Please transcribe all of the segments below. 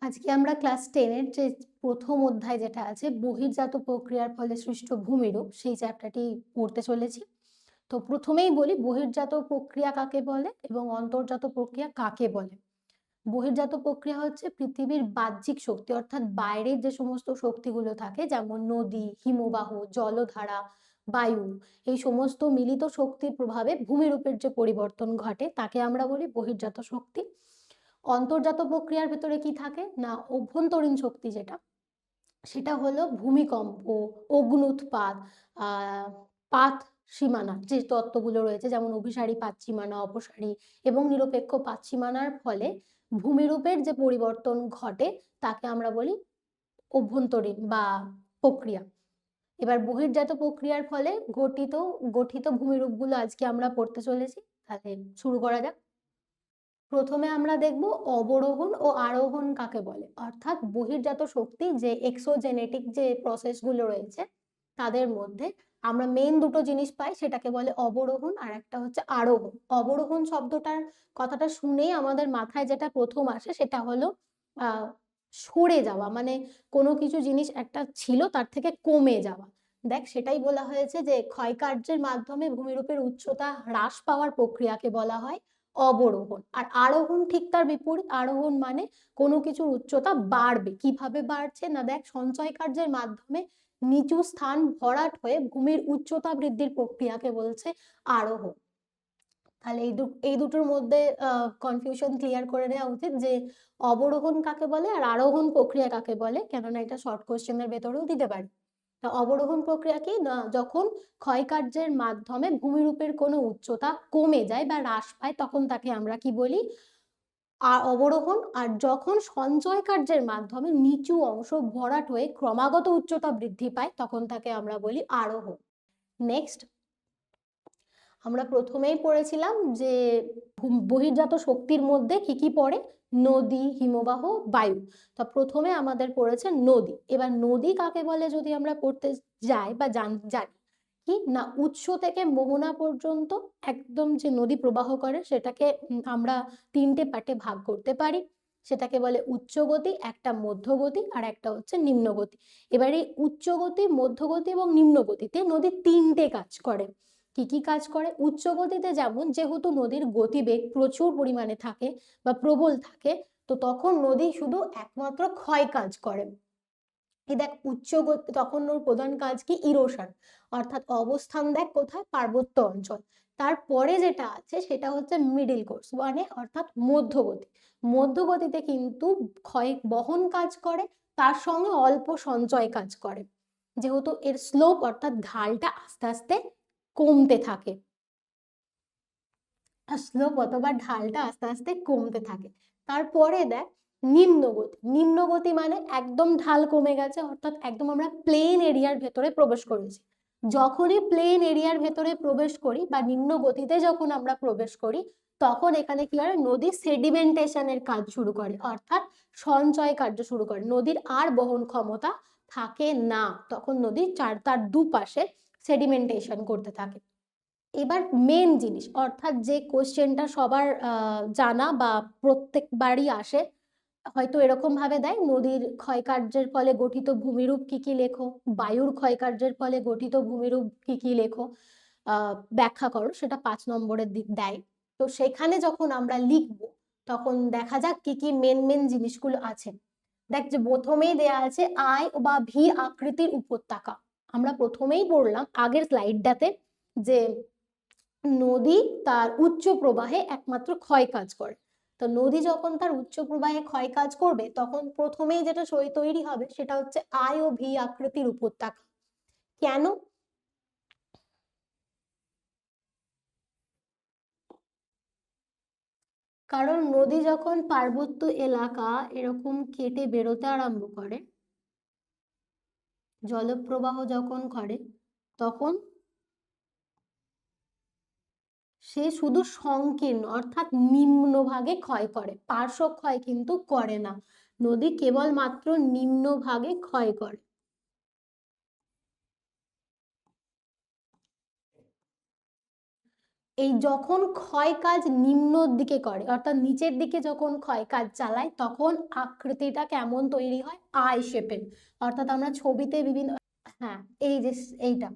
আজকে আমরা ক্লাস 10 এর যে প্রথম অধ্যায় যেটা আছে বহির্জাত প্রক্রিয়ার ফলে সৃষ্ট ভূমিরূপ সেই চ্যাপ্টারটি পড়তে চলেছি। তো প্রথমেই বলি বহির্জাত প্রক্রিয়া কাকে বলে এবং অন্তর্জাত প্রক্রিয়া কাকে বলে। বহির্জাত প্রক্রিয়া হচ্ছে পৃথিবীর বাহ্যিক শক্তি অর্থাৎ বাইরের যে সমস্ত শক্তিগুলো থাকে যেমন নদী, হিমবাহ, জলধারা, বায়ু, এই সমস্ত মিলিত শক্তির প্রভাবে ভূমিরূপের যে পরিবর্তন ঘটে তাকে আমরা বলি বহির্জাত শক্তি। অন্তর্জাত প্রক্রিয়ার ভেতরে কি থাকে না অভ্যন্তরীণ শক্তি যেটা সেটা হলো ভূমিকম্প, অগ্ন্যুৎপাত, পাত সীমানা যে তত্ত্বগুলো রয়েছে যেমন অভিসারী পাত সীমানা, অপসারী এবং নিরপেক্ষ পাত সীমানার ফলে ভূমিরূপের যে পরিবর্তন ঘটে তাকে আমরা বলি অভ্যন্তরীণ বা প্রক্রিয়া। এবার বহির্জাত প্রক্রিয়ার ফলে গঠিত ভূমিরূপগুলো আজকে আমরা পড়তে চলেছি। তাহলে শুরু করা যাক। প্রথমে আমরা দেখব অবরোহণ ও আরোহণ কাকে বলে, অর্থাৎ বহির্জাত শক্তি যে এক্সোজেনেটিক যে প্রসেসগুলো রয়েছে তাদের মধ্যে আমরা মেন দুটো জিনিস পাই, সেটাকে বলে অবরোহণ আর একটা হচ্ছে আরোহণ। অবরোহণ শব্দটার কথাটা শুনেই আমাদের মাথায় যেটা প্রথম আসে সেটা হলো আহ সরে যাওয়া, মানে কোনো কিছু জিনিস একটা ছিল তার থেকে কমে যাওয়া। দেখ সেটাই বলা হয়েছে যে ক্ষয়কার্যের মাধ্যমে ভূমিরূপের উচ্চতা হ্রাস পাওয়ার প্রক্রিয়াকে বলা হয় অবরোহণ। আর আরোহণ ঠিক তার বিপরীত। আরোহণ মানে কোনো কিছুর উচ্চতা বাড়বে। কিভাবে বাড়ছে না দেখ সঞ্চয় কার্যের মাধ্যমে নিচু স্থান ভরাট হয়ে ভূমির উচ্চতা বৃদ্ধির প্রক্রিয়াকে বলছে আরোহণ। তাহলে এই দুটোর মধ্যে কনফিউশন ক্লিয়ার করে দেওয়া উচিত যে অবরোহণ কাকে বলে আর আরোহণ প্রক্রিয়া কাকে বলে, কেননা এটা শর্ট কোশ্চেনের ভেতরেও দিতে পারে। অবরোহণ প্রক্রিয়া কি না যখন ক্ষয়কার্যের মাধ্যমে ভূমিরূপের কোনো উচ্চতা কমে যায় বা হ্রাস পায় তখন তাকে আমরা কি বলি অবরোহণ। আর যখন সঞ্চয় কার্যের মাধ্যমে নিচু অংশ ভরাট হয়ে ক্রমাগত উচ্চতা বৃদ্ধি পায় তখন তাকে আমরা বলি আরোহণ। নেক্সট আমরা প্রথমেই পড়েছিলাম যে বহির্জাত শক্তির মধ্যে কি কি পড়ে, নদী, হিমবাহ, বায়ু। তা প্রথমে আমাদের পড়েছে নদী। এবার নদী কাকে বলে যদি আমরা পড়তে যাই বা জানি কি না উৎস থেকে মোহনা পর্যন্ত একদম যে নদী প্রবাহ করে সেটাকে আমরা তিনটে পার্টে ভাগ করতে পারি। সেটাকে বলে উচ্চগতি, একটা মধ্যগতি আর একটা হচ্ছে নিম্নগতি। এবার এই উচ্চগতি, মধ্যগতি এবং নিম্নগতিতে নদী তিনটে কাজ করে। কি কি কাজ করে, উচ্চ গতিতে যেমন যেহেতু নদীর গতিবেগ প্রচুর পরিমাণে থাকে বা প্রবল থাকে তো তখন নদী শুধু একমাত্র ক্ষয় কাজ করে। এই দেখ উচ্চ গতি তখন ওর প্রধান কাজ কি ইরোশন, অর্থাৎ অবস্থান দেখ কোথায় পার্বত্য অঞ্চল। তারপরে যেটা আছে সেটা হচ্ছে মিডিল কোর্স মানে অর্থাৎ মধ্যগতি। মধ্যগতিতে কিন্তু ক্ষয় বহন কাজ করে, তার সঙ্গে অল্প সঞ্চয় কাজ করে যেহেতু এর স্লোপ অর্থাৎ ঢালটা আস্তে আস্তে কমতে থাকে। স্লোপ অথবা ঢালটা আস্তে আস্তে কমতে থাকে। তারপরে দেখ নিম্নগতি। নিম্নগতি মানে একদম ঢাল কমে গেছে অর্থাৎ একদম আমরা প্লেন এরিয়ার ভেতরে প্রবেশ করেছি। যখনই প্লেন এরিয়ার ভেতরে প্রবেশ করি বা নিম্ন গতিতে যখন আমরা প্রবেশ করি তখন এখানে কি হয়, নদী সেডিমেন্টেশনের কাজ শুরু করে অর্থাৎ সঞ্চয় কার্য শুরু করে। নদীর আর বহন ক্ষমতা থাকে না, তখন নদী তার দুপাশে সেডিমেন্টেশন করতে থাকে। এবার মেন জিনিস অর্থাৎ যে কোশ্চেনটা সবার জানা বা প্রত্যেকবারই আসে, হয়তো এরকম ভাবে দেয় নদীর ক্ষয়কার্যের ফলে গঠিত ভূমিরূপ কি কি লেখো, বায়ুর ক্ষয়কার্যের ফলে গঠিত ভূমিরূপ কি কি লেখো, ব্যাখ্যা করো, সেটা 5 নম্বরের দিক দেয়। তো সেখানে যখন আমরা লিখবো তখন দেখা যাক কি কি মেন জিনিসগুলো আছে। দেখ যে প্রথমেই দেয়া আছে আই বা ভি আকৃতির উপত্যকা। আমরা প্রথমেই পড়লাম আগের স্লাইডটাতে যে নদী তার উচ্চ প্রবাহে একমাত্র ক্ষয় কাজ করে। তো নদী যখন তার উচ্চ প্রবাহে ক্ষয় কাজ করবে তখন প্রথমেই যেটা তৈরি হবে সেটা হচ্ছে আই ও ভি আকৃতির উপত্যকা। কেন, কারণ নদী যখন পার্বত্য এলাকা এরকম কেটে বেরোতে আরম্ভ করে, জলপ্রবাহ যখন করে তখন সে শুধু সংকীর্ণ অর্থাৎ নিম্নভাগে ক্ষয় করে, পার্শ্ব ক্ষয় কিন্তু করে না। নদী কেবলমাত্র নিম্নভাগে ক্ষয় করে। এই যখন ক্ষয় কাজ নিম্নর দিকে করে, অর্থাৎ নিচের দিকে যখন ক্ষয় কাজ চালায়, তখন আকৃতিটা কেমন তৈরি হয়? আই শেপের। অর্থাৎ আমরা ছবিতে বিভিন্ন, হ্যাঁ এই যে এইটা,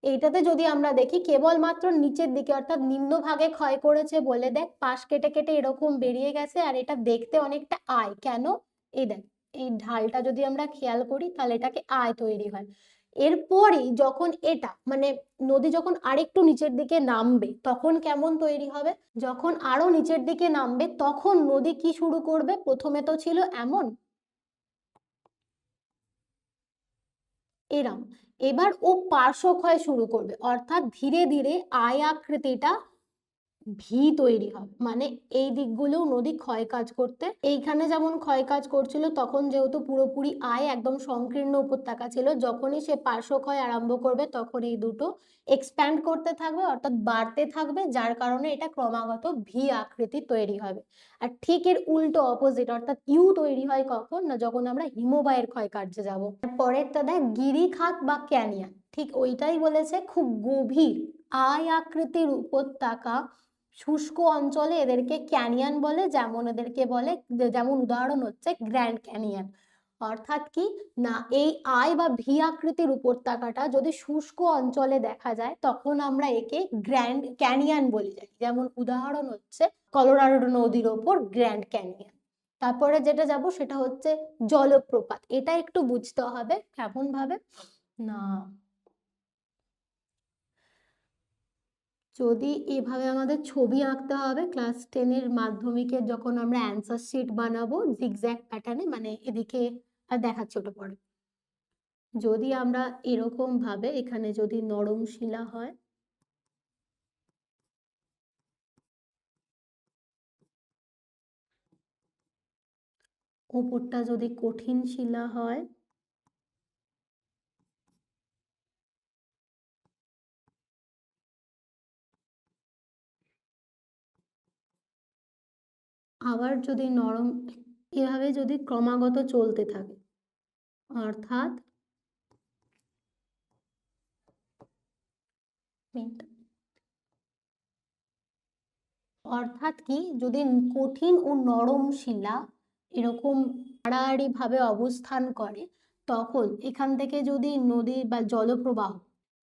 এইটাতে যদি আমরা দেখি কেবলমাত্র নিচের দিকে অর্থাৎ নিম্ন ভাগে ক্ষয় করেছে বলে দেখ পাশ কেটে কেটে এরকম বেরিয়ে গেছে, আর এটা দেখতে অনেকটা আয়। কেন? এই দেখ, এই ঢালটা যদি আমরা খেয়াল করি তাহলে এটাকে আয় তৈরি হয়। এরপরই যখন এটা মানে নদী যখন আরেকটু নিচের দিকে নামবে তখন কেমন তৈরি হবে? যখন আরো নিচের দিকে নামবে তখন নদী কি শুরু করবে? প্রথমে তো ছিল এমন, এরম। এবার ও পার্শ্বক্ষয় শুরু করবে, অর্থাৎ ধীরে ধীরে আয় আকৃতিটা ভি তৈরি হবে। মানে এই দিকগুলো নদী ক্ষয় কাজ করতে, এইখানে যেমন ক্ষয় কাজ করছিল তখন যেহেতু পুরোপুরি আয় একদম সংকীর্ণ উপত্যকা ছিল, যখনই সে পার্শ্বক্ষয় আরম্ভ করবে তখন এই দুটো এক্সপ্যান্ড করতে থাকবে, অর্থাৎ বাড়তে থাকবে, যার কারণে এটা ক্রমাগত ভি আকৃতি তৈরি হবে। আর ঠিক এর উল্টো অপোজিট অর্থাৎ ইউ তৈরি হয় কখন? না যখন আমরা হিমবাহের ক্ষয় কার্যে যাব। পরেরটা দেখ, গিরিখাত বা ক্যানিয়ন, ঠিক ওইটাই বলেছে, খুব গভীর আয় আকৃতির উপত্যকা শুষ্ক অঞ্চলে এদেরকে ক্যানিয়ন বলে, যেমন এদেরকে বলে, যেমন উদাহরণ হচ্ছে গ্র্যান্ড ক্যানিয়ন। অর্থাৎ কি না, এই আই বা ভি আকৃতির উপত্যকাটা যদি শুষ্ক অঞ্চলে দেখা যায় তখন আমরা একে গ্র্যান্ড ক্যানিয়ন বলে যাই। যেমন উদাহরণ হচ্ছে কলোরাডো নদীর ওপর গ্র্যান্ড ক্যানিয়ন। তারপরে যেটা যাব সেটা হচ্ছে জলপ্রপাত। এটা একটু বুঝতে হবে কেমন ভাবে না, যদি এভাবে আমাদের ছবি আঁকতে হবে ক্লাস 10-এর মাধ্যমিকের যখন আমরা অ্যান্সার শিট বানাবো জিগজ্যাগ প্যাটার্নে, মানে এদিকে আর দেখাচ্ছি ওটা পরে। যদি আমরা এরকম ভাবে এখানে যদি নরম শিলা হয়, ওপরটা যদি কঠিন শিলা হয়, আবার যদি নরম, এভাবে যদি ক্রমাগত চলতে থাকে, অর্থাৎ অর্থাৎ কি, যদি কঠিন ও নরম শিলা এরকম আড়াআড়ি ভাবে অবস্থান করে তখন এখান থেকে যদি নদী বা জলপ্রবাহ,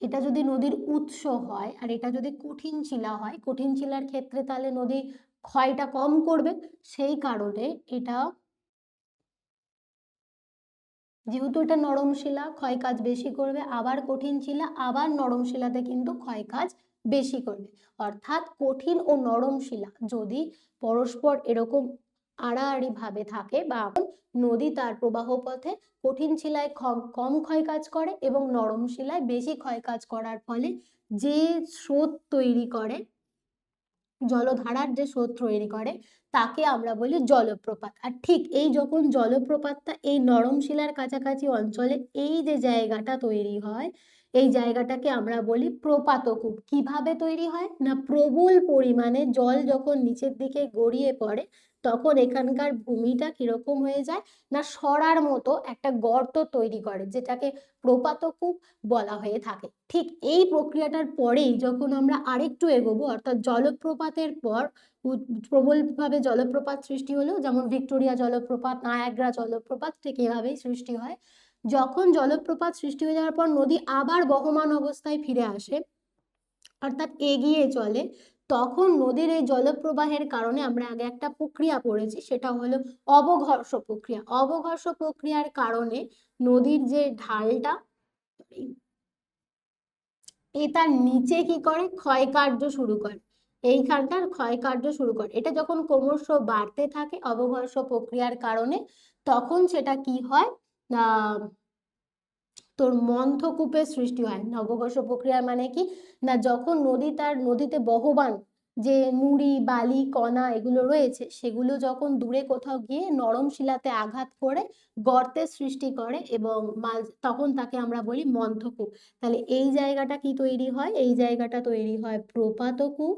এটা যদি নদীর উৎস হয় আর এটা যদি কঠিন শিলা হয়, কঠিন শিলার ক্ষেত্রে তাহলে নদী ক্ষয়টা কম করবে, সেই কারণে এটা, যেহেতু এটা নরম শিলা ক্ষয় কাজ বেশি করবে, আবার কঠিন শিলা আবার নরম শিলাতে কিন্তু ক্ষয় কাজ বেশি করবে। অর্থাৎ কঠিন ও নরম শিলা যদি পরস্পর এরকম আড়াআড়ি ভাবে থাকে বা নদী তার প্রবাহ পথে কঠিন শিলায় কম ক্ষয় কাজ করে এবং নরম শিলায় বেশি ক্ষয় কাজ করার ফলে যে স্রোত তৈরি করে, জলধারার যে স্রোত তৈরি করে তাকে আমরা বলি জলপ্রপাত। আর ঠিক এই যখন জলপ্রপাতটা এই নরম শিলার কাছাকাছি অঞ্চলে এই যে জায়গাটা তৈরি হয়, এই জায়গাটাকে আমরা বলি প্রপাতকূপ। কিভাবে তৈরি হয় না, প্রবল পরিমাণে জল যখন নিচের দিকে গড়িয়ে পড়ে তখন এখানকার ভূমিটা কিরকম হয়ে যায় না, সরার মতো একটা গর্ত তৈরি করে, যেটাকে প্রপাতকূপ বলা হয়ে থাকে। ঠিক এই প্রক্রিয়াটার পরেই যখন আমরা আরেকটু এগোবো, অর্থাৎ জলপ্রপাতের পর প্রবলভাবে জলপ্রপাত সৃষ্টি হলো, যেমন ভিক্টোরিয়া জলপ্রপাত, নায়াগ্রা জলপ্রপাত, ঠিক এভাবেই সৃষ্টি হয়। যখন জলপ্রপাত সৃষ্টি হয়ে যাওয়ার পর নদী আবার বহমান অবস্থায় ফিরে আসে, অর্থাৎ এগিয়ে চলে, তখন নদীর এই জলপ্রবাহের কারণে আমরা আগে একটা প্রক্রিয়া পড়েছি, সেটা হলো অবঘর্ষ প্রক্রিয়া। অবঘর্ষ প্রক্রিয়ার কারণে নদীর যে ঢালটা এ তার নিচে কি করে, ক্ষয়কার্য শুরু করে, এইখানটার ক্ষয়কার্য শুরু করে। এটা যখন ক্রমশ বাড়তে থাকে অবঘর্ষ প্রক্রিয়ার কারণে, তখন সেটা কি হয় না, তোর মন্থকূপের সৃষ্টি হয়। নবঘর্ষ প্রক্রিয়া মানে কি না, যখন নদী তার নদীতে বহবান যে নুড়ি বালি কণা এগুলো রয়েছে সেগুলো যখন দূরে কোথাও গিয়ে নরম শিলাতে আঘাত করে গর্তের সৃষ্টি করে এবং তখন তাকে আমরা বলি মন্থকূপ। তাহলে এই জায়গাটা কি তৈরি হয়, এই জায়গাটা তৈরি হয় প্রপাতকূপ।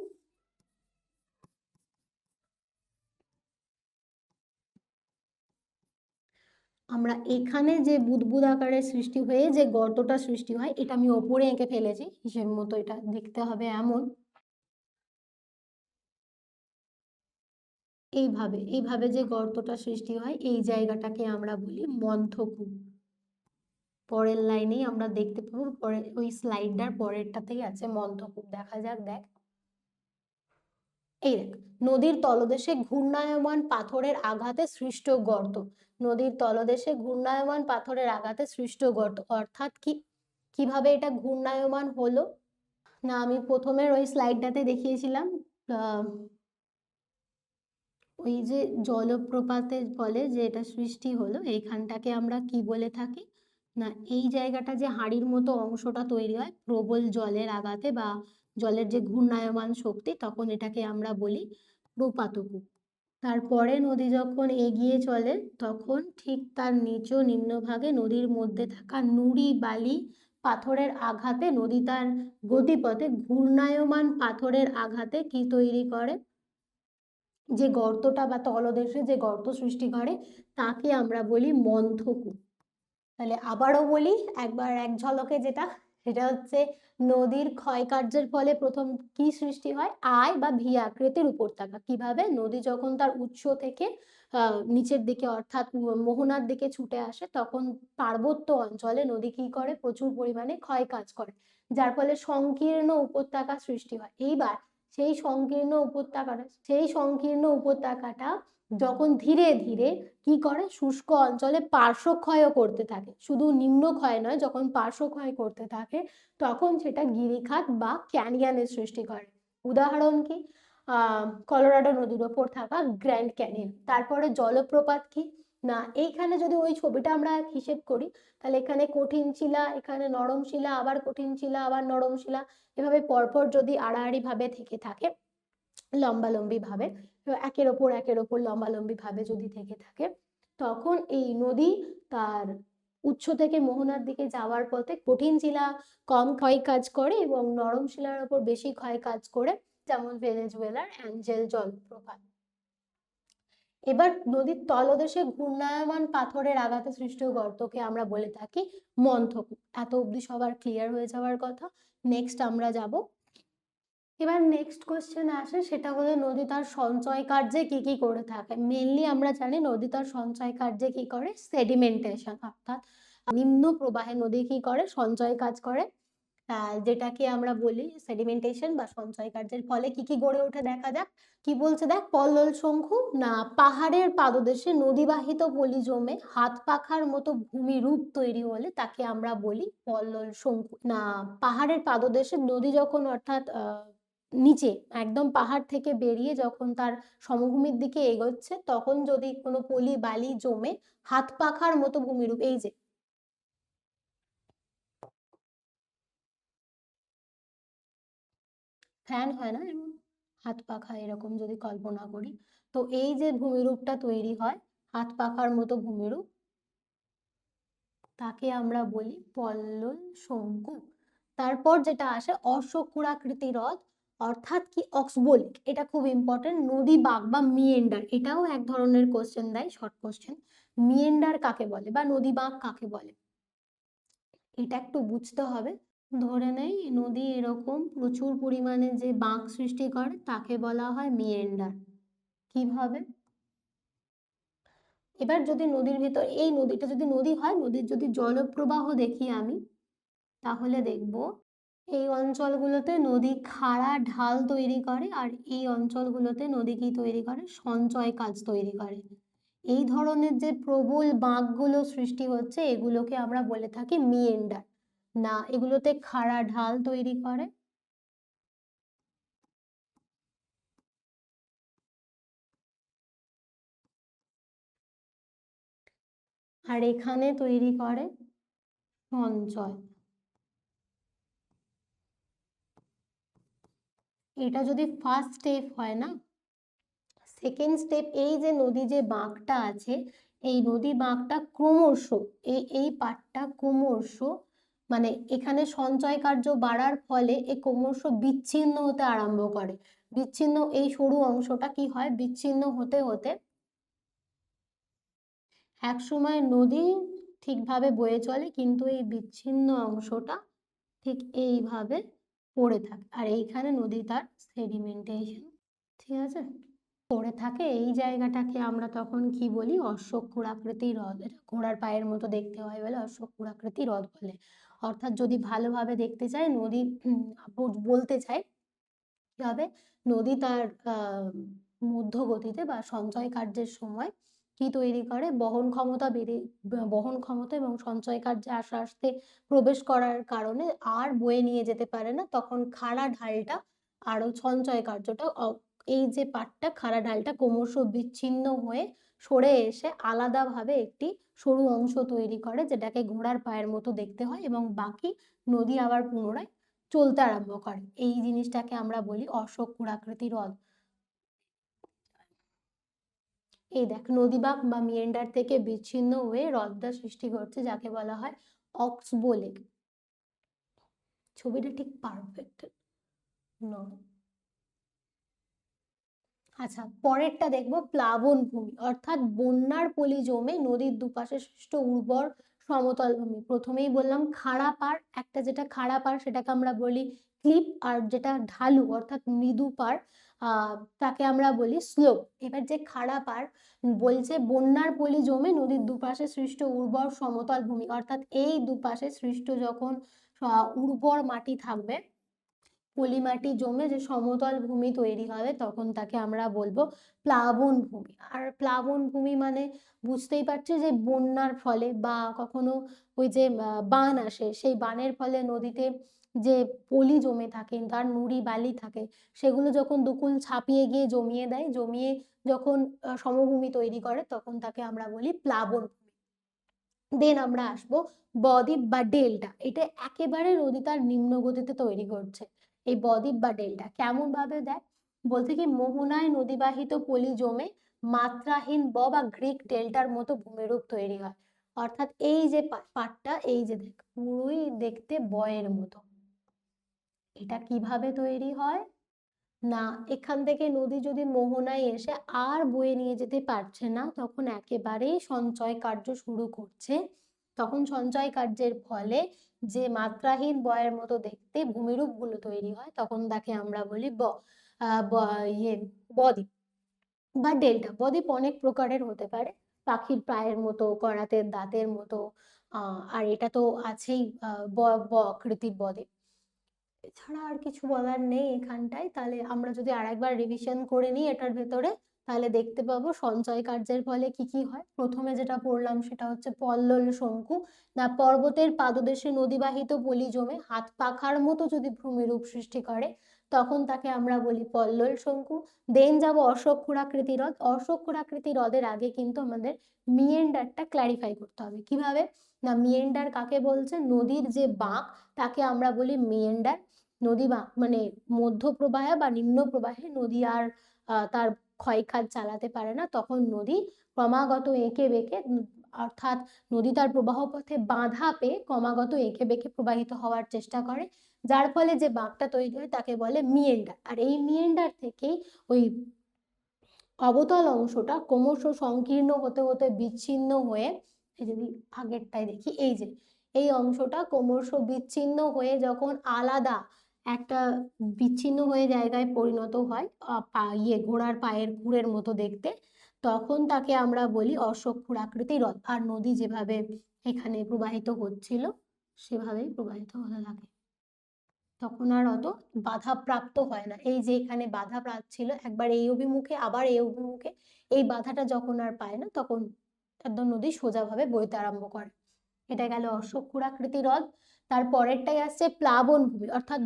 আমরা এখানে যে বুদবুদ আকারে সৃষ্টি হয়ে যে গর্তটা সৃষ্টি হয়, এটা আমি ওপরে এঁকে ফেলেছি হিসেব মতো, এটা দেখতে হবে এমন। এইভাবে এইভাবে যে গর্তটা সৃষ্টি হয় এই জায়গাটাকে আমরা বলি মন্থকূপ। পরের লাইনেই আমরা দেখতে পাবো, পরে ওই স্লাইডটার পরেরটাতেই আছে মন্থকূপ। দেখা যাক, দেখ এই দেখ, নদীর তলদেশে ঘূর্ণায়মান পাথরের আঘাতে সৃষ্ট গর্ত। নদীর তলদেশে ঘূর্ণায়মান পাথরের আঘাতে সৃষ্ট গর্ত অর্থাৎ কি, কিভাবে এটা ঘূর্ণায়মান হলো না, আমি প্রথমের ওই স্লাইডটাতে দেখিয়েছিলাম ওই যে জলপ্রপাতের ফলে যে এটা সৃষ্টি হলো এইখানটাকে আমরা কি বলে থাকি না, এই জায়গাটা যে হাঁড়ির মতো অংশটা তৈরি হয় প্রবল জলের আঘাতে বা জলের যে ঘূর্ণায়মান শক্তি, তখন এটাকে আমরা বলি প্রপাতকূপ। তারপরে নদী যখন এগিয়ে চলে তখন ঠিক তার নিচ ও নিম্নভাগে নদীর মধ্যে থাকা নুড়ি বালি পাথরের আঘাতে নদী তার গতিপথে ঘূর্ণায়মান পাথরের আঘাতে কি তৈরি করে, যে গর্তটা বা তলদেশে যে গর্ত সৃষ্টি করে তাকে আমরা বলি মন্থকূপ। তাহলে আবারও বলি একবার এক ঝলকে, যেটা সেটা হচ্ছে নদীর ক্ষয়কার্যের ফলে প্রথম কি সৃষ্টি হয়, আয় বা ভি আকৃতির উপত্যকা। কিভাবে নদী যখন তার উৎস থেকে নিচের দিকে অর্থাৎ মোহনার দিকে ছুটে আসে তখন পার্বত্য অঞ্চলে নদী কি করে, প্রচুর পরিমাণে ক্ষয় কাজ করে, যার ফলে সংকীর্ণ উপত্যকা সৃষ্টি হয়। এইবার সেই সংকীর্ণ উপত্যকাটা যখন ধীরে ধীরে কি করে, শুষ্ক অঞ্চলে পার্শ্বক্ষয় করতে থাকে, শুধু নিম্নক্ষয় নয়, যখন পার্শ্বক্ষয় করতে থাকে তখন সেটা গিরিখাত বা ক্যানিয়নের সৃষ্টি করে। উদাহরণ কি, কলোরাডো নদীর ওপর থাকা গ্র্যান্ড ক্যানিয়ন। তারপরে জলপ্রপাত কি না, এইখানে যদি ওই ছবিটা আমরা হিসেব করি তাহলে এখানে কঠিন শিলা, এখানে নরম শিলা, আবার কঠিন শিলা, আবার নরম শিলা, এভাবে পরপর যদি আড়াআড়ি ভাবে থেকে থাকে, লম্বালম্বি ভাবে একের ওপর লম্বালম্বি ভাবে যদি থেকে থাকে, তখন এই নদী তার উৎস থেকে মোহনার দিকে যাওয়ার পথে কঠিন শিলা কম ক্ষয় কাজ করে এবং নরম শিলার ওপর বেশি ক্ষয় কাজ করে, যেমন ভেনেজুয়েলার অ্যাঞ্জেল জলপ্রপাত। এবার নদীর তলদেশে ঘূর্ণায়মান পাথরের আঘাতে সৃষ্ট গর্তকে আমরা বলে থাকি মন্থকূপ। এত অবধি সবার ক্লিয়ার হয়ে যাওয়ার কথা। নেক্সট আমরা যাব, এবার নেক্সট কোশ্চেন আসে, সেটা হলো নদী তার সঞ্চয় কার্যে কি কি করে থাকে। মেনলি আমরা জানি নদী তার সঞ্চয় কার্যে কি করে, সেডিমেন্টেশন, অর্থাৎ নিম্ন প্রবাহে নদী কি করে, সঞ্চয় কাজ করে, যেটাকে আমরা বলি সেডিমেন্টেশন বা সঞ্চয় কার্যের ফলে কি কি গড়ে ওঠে। দেখা যাক কি বলছে, দেখ পল্লল শঙ্কু না, পাহাড়ের পাদদেশে নদীবাহিত পলি জমে হাত পাখার মতো ভূমিরূপ তৈরি হলে তাকে আমরা বলি পল্লল শঙ্কু। না, পাহাড়ের পাদদেশে নদী যখন অর্থাৎ নিচে একদম পাহাড় থেকে বেরিয়ে যখন তার সমভূমির দিকে এগোচ্ছে তখন যদি কোনো পলি বালি জমে হাত পাখার মতো ভূমিরূপ, এই যে ফ্যান হয় না এমন হাত পাখা, এরকম যদি কল্পনা করি, তো এই যে ভূমিরূপটা তৈরি হয় হাত পাখার মতো ভূমিরূপ, তাকে আমরা বলি পল্লল শঙ্কু। তারপর যেটা আসে অশ্বক্ষুরাকৃতি হ্রদ, অর্থাৎ কি অক্সবোলিক, এটা খুব ইম্পর্টেন্ট, নদী বাঁক বা মিয়েন্ডার, এটাও এক ধরনের কোশ্চেন দেয়, শর্ট কোশ্চেন। মিয়েন্ডার কাকে বলে বা নদী বাঁক কাকে বলে, এটা একটু বুঝতে হবে। ধরে নেই নদী এরকম প্রচুর পরিমাণে যে বাঁক সৃষ্টি করে তাকে বলা হয় মিয়েন্ডার। কিভাবে, এবার যদি নদীর ভিতর এই নদীটা যদি নদী হয়, নদীর যদি জলপ্রবাহ দেখি আমি, তাহলে দেখব এই অঞ্চলগুলোতে নদী খাড়া ঢাল তৈরি করে আর এই অঞ্চলগুলোতে নদী কি তৈরি করে, সঞ্চয় কাজ তৈরি করে। এই ধরনের যে প্রবল বাঁকগুলো সৃষ্টি হচ্ছে এগুলোকে আমরা বলে থাকি মিয়েন্ডার। না, এগুলোতে খাড়া ঢাল তৈরি করে, আর এখানে তৈরি করে সঞ্চয়। এটা যদি ফার্স্ট স্টেপ হয় না, সেকেন্ড স্টেপ, এই যে নদী যে বাঁকটা আছে এই নদী বাঁকটা ক্রমশ এই পার্টটা ক্রমশ মানে এখানে সঞ্চয় কার্য বাড়ার ফলে এ ক্রমশ বিচ্ছিন্ন হতে আরম্ভ করে। বিচ্ছিন্ন এই সরু অংশটা কি হয়, বিচ্ছিন্ন হতে হতে এক সময় নদী ঠিকভাবে বয়ে চলে কিন্তু এই বিচ্ছিন্ন অংশটা ঠিক এইভাবে পড়ে থাকে আর এইখানে নদী তার সেডিমেন্টেশন, ঠিক আছে। পড়ে থাকে, এই জায়গাটাকে আমরা তখন কি বলি? অশ্বক্ষুরাকৃতি হ্রদ। এটা ঘোড়ার পায়ের মতো দেখতে হয় বলে অশ্বক্ষুরাকৃতি হ্রদ বলে। অর্থাৎ যদি ভালোভাবে দেখতে চাই, নদী বলতে চাই কি হবে? নদী তার মধ্যগতিতে বা সঞ্চয় কার্যের সময় কি তৈরি করে? বহন ক্ষমতা এবং সঞ্চয় কার্যে আস্তে আস্তে প্রবেশ করার কারণে আর বয়ে নিয়ে যেতে পারে না, তখন খাড়া ঢালটা আরো সঞ্চয় কার্যটা এই যে পাটটা, খাড়া ঢালটা ক্রমশ বিচ্ছিন্ন হয়ে সরে এসে আলাদাভাবে একটি সরু অংশ তৈরি করে, যেটাকে ঘোড়ার পায়ের মতো দেখতে হয়, এবং বাকি নদী আবার পুনরায় চলতে আরম্ভ করে। এই জিনিসটাকে আমরা বলি অশ্বক্ষুরাকৃতি হ্রদ। এই দেখ, নদীবাঁক বা মিয়েন্ডার থেকে বিচ্ছিন্ন হয়ে হ্রদটা সৃষ্টি করছে, যাকে বলা হয় অক্সবো লেক। ছবিটা ঠিক পারফেক্ট নয়। আচ্ছা, পরেরটা দেখবো প্লাবন ভূমি, অর্থাৎ বন্যার পলি জমে নদীর দুপাশে সৃষ্ট উর্বর সমতল ভূমি। প্রথমেই বললাম খাড়া পাড়, একটা যেটা খাড়া পাড় সেটাকে আমরা বলি ক্লিপ, আর যেটা ঢালু অর্থাৎ মৃদু পাড় তাকে আমরা বলি স্লোপ। এবার যে খাড়া পাড় বলছে বন্যার পলি জমে নদীর দুপাশে সৃষ্ট উর্বর সমতল ভূমি, অর্থাৎ এই দুপাশে সৃষ্ট যখন উর্বর মাটি থাকবে, পলি মাটি জমে যে সমতল ভূমি তৈরি হবে, তখন তাকে আমরা বলবো প্লাবন ভূমি। আর প্লাবন ভূমি মানে বুঝতেই পারছে যে বন্যার ফলে বা কখনো ওই যে বান আসে, সেই বানের ফলে নদীতে যে পলি জমে থাকে, তার নুড়ি বালি থাকে, সেগুলো যখন দুকুল ছাপিয়ে গিয়ে জমিয়ে দেয়, জমিয়ে যখন সমভূমি তৈরি করে, তখন তাকে আমরা বলি প্লাবন ভূমি। দেন আমরা আসবো বদ্বীপ বা ডেল্টা। এটা একেবারে নদী তার নিম্ন গতিতে তৈরি করছে। এই বদ্বীপ বা ডেল্টা কেমন ভাবে দেখ, বলতে কি মোহনায় নদীবাহিত পলি জমে মাত্রাহীন বা গ্রিক ডেল্টার মতো ভূমিরূপ তৈরি হয়। অর্থাৎ এই যে পাটটা, এই যে দেখ পুরোই দেখতে বয়ের মতো। এটা কিভাবে তৈরি হয় না, এখান থেকে নদী যদি মোহনায় এসে আর বয়ে নিয়ে যেতে পারছে না, তখন একেবারেই সঞ্চয় কার্য শুরু করছে। তখন সঞ্চয় কার্যের ফলে যে মাত্রাহীন বয়ের মতো দেখতে ভূমিরূপ গুলো তৈরি হয়, তখন তাকে আমরা বলি বদ্বীপ বা ডেল্টা। বদ্বীপ অনেক প্রকারের হতে পারে, পাখির পায়ের মতো, করাতের দাঁতের মতো, আর এটা তো আছেই আকৃতির বদ্বীপ। এছাড়া আর কিছু বলার নেই এখানটায়। তাহলে আমরা যদি আরেকবার রিভিশন করে নিই এটার ভেতরে, তাহলে দেখতে পাবো সঞ্চয় কার্যের ফলে কি কি হয়। প্রথমে যেটা পড়লাম সেটা হচ্ছে পল্লল শঙ্কু, না পর্বতের পাদদেশে নদীবাহিত পলি জমে হাত পাখার মতো যদি ভূমিরূপ সৃষ্টি করে, তখন তাকে আমরা বলি পল্লল শঙ্কু। দেন যাবো অশ্বক্ষুরাকৃতি হ্রদ। অশ্বক্ষুরাকৃতি হ্রদের আগে কিন্তু আমাদের মিয়েন্ডারটা ক্ল্যারিফাই করতে হবে। কিভাবে না, মিয়েন্ডার কাকে বলছে? নদীর যে বাঁক তাকে আমরা বলি মিয়েন্ডার। নদী মানে মধ্য প্রবাহে বা নিম্ন প্রবাহে নদী আর তার ক্ষয়খাত চালাতে পারে না, তখন নদী ক্রমাগত এঁকে বেঁকে, অর্থাৎ নদী তার প্রবাহ পথে বাধা পেয়ে ক্রমাগত এঁকে বেঁকে প্রবাহিত হওয়ার চেষ্টা করে, যার ফলে যে বাঁকটা তৈরি হয় তাকে বলে মিয়েন্ডার। আর এই মিয়েন্ডার থেকেই ওই অবতল অংশটা ক্রমশ সংকীর্ণ হতে হতে বিচ্ছিন্ন হয়ে, এই যদি আগেরটাই দেখি, এই যে এই অংশটা ক্রমশ বিচ্ছিন্ন হয়ে যখন আলাদা একটা বিচ্ছিন্ন হয়ে জায়গায় পরিণত হয়, ঘোড়ার পায়ের খুরের মতো দেখতে, তখন তাকে আমরা বলি অশ্বক্ষুরাকৃতি হ্রদ। আর নদী যেভাবে এখানে প্রবাহিত হচ্ছিল সেভাবেই প্রবাহিত হতে থাকে, তখন আর অত বাধা প্রাপ্ত হয় না। এই যে এখানে বাধা ছিল একবার এই অভিমুখে আবার এই অভিমুখে, এই বাধাটা যখন আর পায় না, তখন একদম নদী সোজাভাবে বইতে আরম্ভ করে। এটা গেল অশ্বক্ষুরাকৃতি হ্রদ। তারপরেরটাই আসছে প্লাবন ভূমি, অর্থাৎ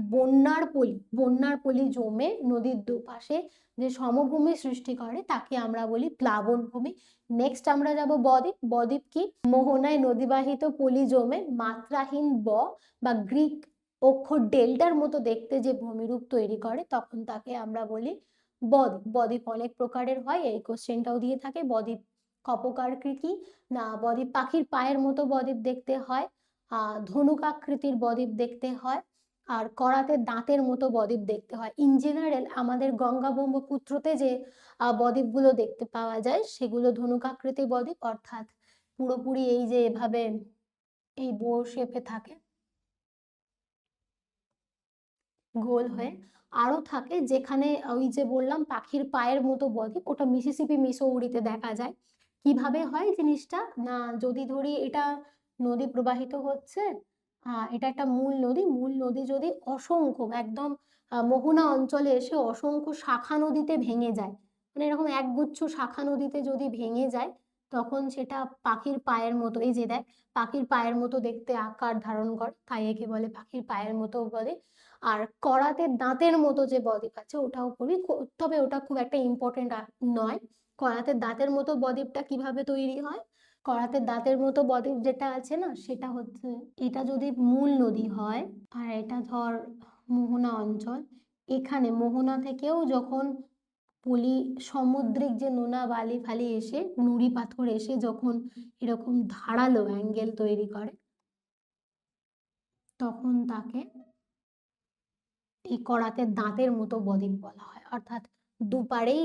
বন্যার পলি জমে নদীর দুপাশে যে সমভূমি সৃষ্টি করে তাকে আমরা বলি প্লাবন ভূমি। নেক্সট আমরা যাব বদ্বীপ। বদ্বীপ কি? মোহনায় নদীবাহিত পলি জমে মাত্রাহীন বা গ্রিক অক্ষর ডেল্টার মতো দেখতে যে ভূমিরূপ তৈরি করে, তখন তাকে আমরা বলি বদ্বীপ। বদ্বীপ অনেক প্রকারের হয়, এই কোশ্চেনটাও দিয়ে থাকে। বদ্বীপ কপোকাকৃতি, না বদ্বীপ পাখির পায়ের মতো বদ্বীপ দেখতে হয়, ধনুক আকৃতির বদ্বীপ দেখতে হয়, আর করাতে দাঁতের মতো বদ্বীপ দেখতে হয়। ইন জেনারেল আমাদের গঙ্গা ব্রহ্মপুত্রতে যে বদ্বীপগুলো দেখতে পাওয়া যায় সেগুলো ধনুক আকৃতির বদ্বীপ, অর্থাৎ পুরোপুরি এই যে এভাবে এই বো শেপে থাকে, গোল হয়ে। আরো থাকে যেখানে ওই যে বললাম পাখির পায়ের মতো বদ্বীপ, ওটা মিসিসিপি মিসৌরিতে দেখা যায়। কিভাবে হয় জিনিসটা না, যদি ধরি এটা নদী প্রবাহিত হচ্ছে, এটা একটা মূল নদী যদি অসংখ্য একদম মোহনা অঞ্চলে এসে অসংখ্য শাখা নদীতে ভেঙে যায়, মানে এরকম একগুচ্ছ শাখা নদীতে যদি ভেঙে যায়, তখন সেটা পাখির পায়ের মতো, এই যে দেখ পাখির পায়ের মতো দেখতে আকার ধারণ করে, তাই একে বলে পাখির পায়ের মতো বলে। আর করাতে দাঁতের মতো যে বদ্বীপ আছে ওটাও বলি, তবে ওটা খুব একটা ইম্পর্টেন্ট নয়। করাতে দাঁতের মতো বদ্বীপটা কিভাবে তৈরি হয়, করাতে দাঁতের মতো বদ্বীপ যেটা আছে না, সেটা হচ্ছে এটা যদি মূল নদী হয় আর এটা ধর মোহনা অঞ্চল, এখানে মোহনা থেকেও যখন পলি সামুদ্রিক যে নোনা বালি ফালি এসে নুড়ি পাথর এসে যখন এরকম ধারালো অ্যাঙ্গেল তৈরি করে, তখন তাকে এই করাতে দাঁতের মতো বদ্বীপ বলা হয়। অর্থাৎ দুপারেই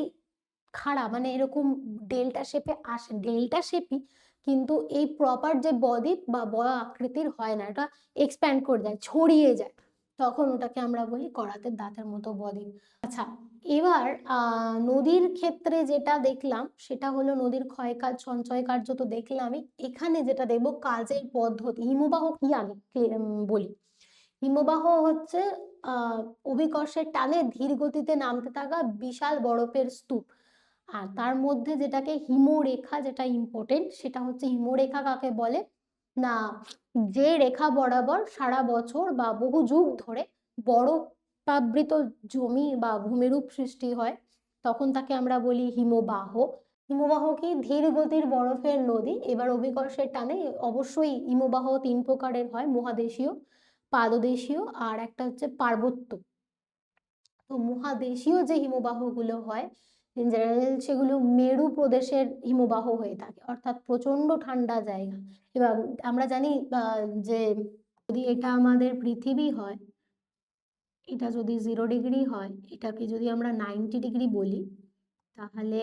খাড়া, মানে এরকম ডেল্টা শেপে আসে, ডেল্টা শেপই, কিন্তু এই প্রপার যে বদ্বীপ বা বড় আকৃতির হয় না, এটা এক্সপ্যান্ড করে যায়, ছড়িয়ে যায়, তখন ওটাকে আমরা বলি করাতে দাঁতের মতো বদ্বীপ। আচ্ছা, এবার নদীর ক্ষেত্রে যেটা দেখলাম সেটা হলো নদীর ক্ষয়কাজ সঞ্চয় কার্য তো দেখলামই, এখানে যেটা দেখবো কাজের পদ্ধতি। হিমবাহ কি আগে বলি। হিমবাহ হচ্ছে অভিকর্ষের টানে ধীর গতিতে নামতে থাকা বিশাল বরফের স্তূপ। আর তার মধ্যে যেটাকে হিমরেখা, যেটা ইম্পর্টেন্ট, সেটা হচ্ছে হিমরেখা কাকে বলে না, যে রেখা বরাবর সারা বছর বা বহু যুগ ধরে বরফাবৃত জমি বা ভূমিরূপ সৃষ্টি হয়, তখন তাকে আমরা বলি হিমবাহ। হিমবাহ কি ধীর গতির বরফের নদী। এবার অভিকর্ষের টানে অবশ্যই হিমবাহ তিন প্রকারের হয়, মহাদেশীয়, পাদদেশীয় আর একটা হচ্ছে পার্বত্য। তো মহাদেশীয় যে হিমবাহগুলো হয় ইন জেনারেল সেগুলো মেরু প্রদেশের হিমবাহ হয়ে থাকে, অর্থাৎ প্রচন্ড ঠান্ডা জায়গা। এবার আমরা জানি যে যদি এটা আমাদের পৃথিবী হয়, এটা যদি 0 ডিগ্রি হয়, এটাকে যদি আমরা 90 ডিগ্রি বলি, তাহলে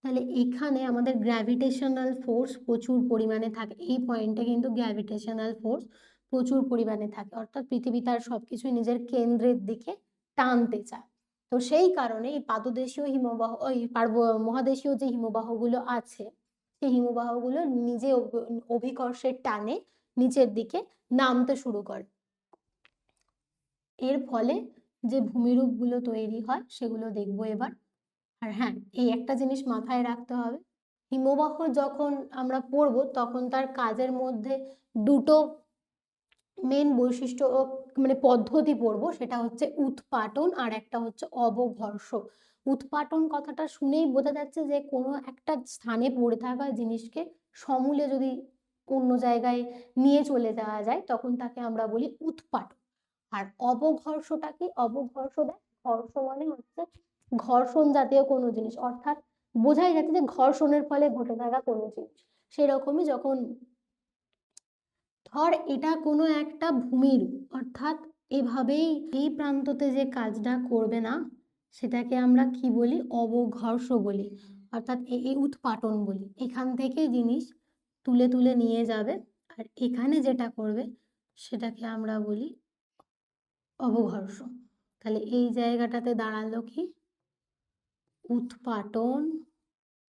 তাহলে এখানে আমাদের গ্র্যাভিটেশনাল ফোর্স প্রচুর পরিমাণে থাকে। এই পয়েন্টে কিন্তু গ্র্যাভিটেশনাল ফোর্স প্রচুর পরিমাণে থাকে, অর্থাৎ পৃথিবী তার সবকিছু নিজের কেন্দ্রের দিকে টানতে চায়। তো সেই কারণে এই পাদদেশীয় হিমবাহ, ওই মহাদেশীয় যে হিমবাহগুলো আছে, সেই হিমবাহগুলো নিজে অভিকর্ষের টানে নিচের দিকে নামতে শুরু করে। এর ফলে যে ভূমিরূপগুলো তৈরি হয় সেগুলো দেখবো এবার। আর হ্যাঁ, এই একটা জিনিস মাথায় রাখতে হবে, হিমবাহ যখন আমরা পড়বো তখন তার কাজের মধ্যে দুটো মেন বৈশিষ্ট্য মানে পদ্ধতি পড়বো, সেটা হচ্ছে উৎপাটন আর একটা হচ্ছে অবঘর্ষ। উৎপাটন কথাটা শুনেই বোঝা যাচ্ছে যে কোনো একটা স্থানে পড়ে থাকা জিনিসকে সমূলে যদি অন্য জায়গায় নিয়ে চলে যাওয়া যায়, তখন তাকে আমরা বলি উৎপাটন। আর অবঘর্ষটা কি, অবঘর্ষ দেখ, ঘর্ষ মানে হচ্ছে ঘর্ষণ জাতীয় কোনো জিনিস, অর্থাৎ বোঝাই যাচ্ছে যে ঘর্ষণের ফলে ঘটে থাকা কোনো জিনিস। সেরকমই যখন ধর এটা কোনো একটা ভূমিরূপ, অর্থাৎ এভাবেই এই প্রান্ততে যে কাজটা করবে না, সেটাকে আমরা কি বলি, অবঘর্ষ বলি, অর্থাৎ এই উৎপাটন বলি। এখান থেকে জিনিস তুলে তুলে নিয়ে যাবে, আর এখানে যেটা করবে সেটাকে আমরা বলি অবঘর্ষ। তাহলে এই জায়গাটাতে দাঁড়ালো কি উৎপাটন,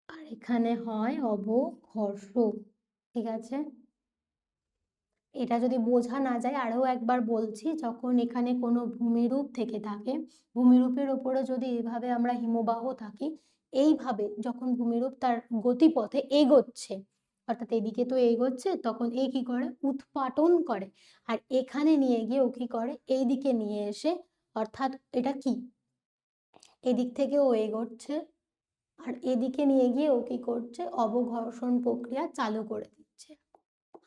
আর এখানে হয় অবঘর্ষ। ঠিক আছে, এটা যদি বোঝা না যায় আরও একবার বলছি, যখন এখানে কোনো ভূমিরূপ থেকে থাকে, ভূমিরূপের ওপরে যদি এভাবে আমরা হিমবাহ থাকি, এইভাবে যখন ভূমিরূপ তার গতিপথে এগোচ্ছে, অর্থাৎ এদিকে তো এগোচ্ছে, তখন এ কি করে উৎপাটন করে, আর এখানে নিয়ে গিয়ে ও কি করে এইদিকে নিয়ে এসে, অর্থাৎ এটা কি এদিক থেকে ও এগোচ্ছে আর এদিকে নিয়ে গিয়ে ও কি করছে অবঘর্ষণ প্রক্রিয়া চালু করে দিচ্ছে।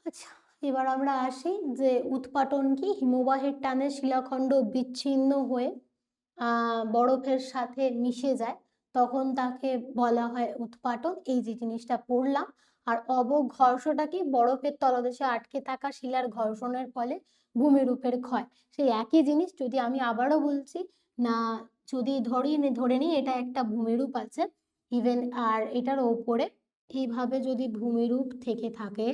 আচ্ছা, এবার আমরা আসি যে উৎপাটন কি, হিমবাহের টানে শিলাখণ্ড বিচ্ছিন্ন হয়ে বরফের সাথে মিশে যায়, তখন তাকে বলা হয় উৎপাটন। এই যে জিনিসটা পড়লাম। আর অবঘর্ষটা কি, বরফের তলদেশে আটকে থাকা শিলার ঘর্ষণের ফলে ভূমিরূপের ক্ষয়। সেই একই জিনিস, যদি আমি আবারও বলছি না, যদি ধরে নিই এটা একটা ভূমিরূপ আছে ইভেন, আর এটার ওপরে এইভাবে যদি ভূমিরূপ থেকে থাকে,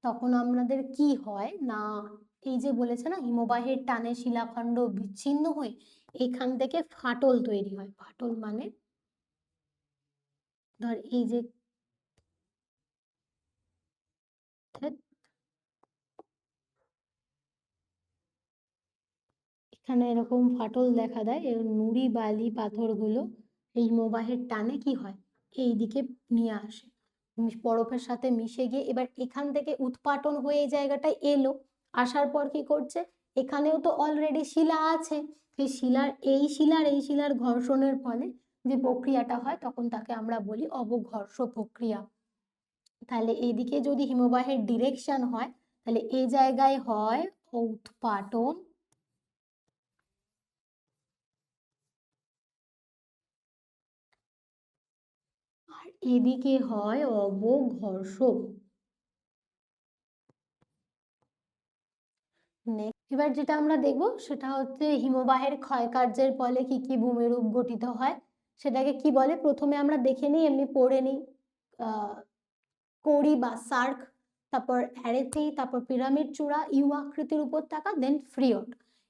তখন আমাদের কি হয় না, এই যে বলেছে না হিমবাহের টানে শিলাখণ্ড বিচ্ছিন্ন হয়ে, এখান থেকে ফাটল তৈরি হয়। ফাটল মানে ধর এই যে এখানে এরকম ফাটল দেখা দেয়, এর নুড়ি বালি পাথরগুলো এই হিমবাহের টানে কি হয়, এই দিকে নিয়ে আসে, বরফের সাথে মিশে গিয়ে এবার এখান থেকে উৎপাটন হয়ে এই জায়গাটায় এলো। আসার পর কি করছে, এখানেও তো অলরেডি শিলা আছে, সেই শিলার ঘর্ষণের ফলে যে প্রক্রিয়াটা হয় তখন তাকে আমরা বলি অবঘর্ষ প্রক্রিয়া। তাহলে এইদিকে যদি হিমবাহের ডিরেকশন হয় তাহলে এই জায়গায় হয় উৎপাটন, আর এদিকে হয় অবঘর্ষ। এবার যেটা আমরা দেখব সেটা হচ্ছে হিমবাহের ক্ষয়কার্যের ফলে কি কি ভূমিরূপ গঠিত হয় সেটাকে কি বলে। প্রথমে আমরা দেখে নিই, এমনি পড়ে নিই। কোরি বা সার্ক, তারপর অ্যারেথি, তারপর পিরামিড চূড়া, ইউ আকৃতির উপত্যকা, দেন ফ্রিয়ড।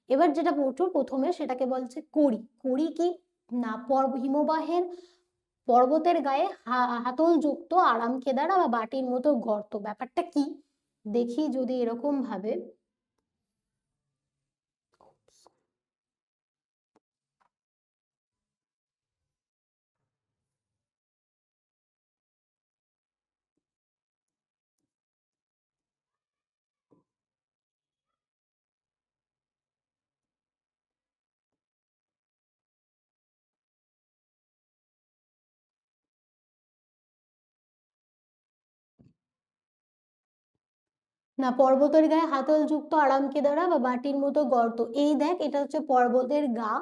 এবার যেটা পড়ছো প্রথমে সেটাকে বলছে কোরি। কোরি কি না, হিমবাহের পর্বতের গায়ে হাতল যুক্ত আরামকেদারা বা বাটির মতো গর্ত। ব্যাপারটা কি দেখি যদি এরকম ভাবে, না পর্বতের গায়ে হাতল যুক্ত আরামকেদারা বা বাটির মতো গর্ত, এই দেখ এটা হচ্ছে পর্বতের গা।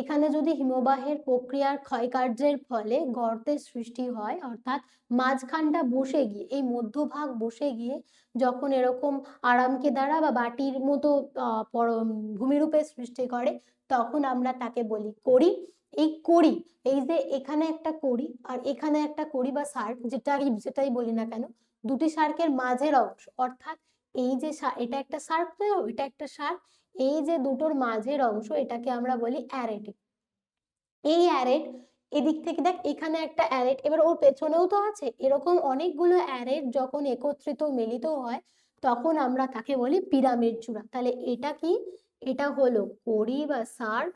এখানে যদি হিমবাহের প্রক্রিয়ার ক্ষয়কার্যের ফলে গর্তের সৃষ্টি হয়, অর্থাৎ মাঝখানটা বসে গিয়ে এই মধ্যভাগ বসে গিয়ে যখন এরকম আরামকেদারা বা বাটির মতো ভূমিরূপের সৃষ্টি করে তখন আমরা তাকে বলি করি। এই করি, এই যে এখানে একটা করি আর এখানে একটা করি বা সার্ক, যেটাই বলি না কেন, দুটি সার্কের মাঝের অংশ, অর্থাৎ এই যে এটা একটা সার্ক তো এটা একটা সার্ক, এই যে দুটোর মাঝের অংশ এটাকে আমরা বলি অ্যারেট। এই অ্যারেট, এদিক থেকে দেখ এখানে একটা অ্যারেট, এবার ওর পেছনেও তো আছে, এরকম অনেকগুলো অ্যারেট যখন একত্রিত মিলিত হয় তখন আমরা তাকে বলি পিরামিড চূড়া। তাহলে এটা কি, এটা হলো করি বা সার্ক,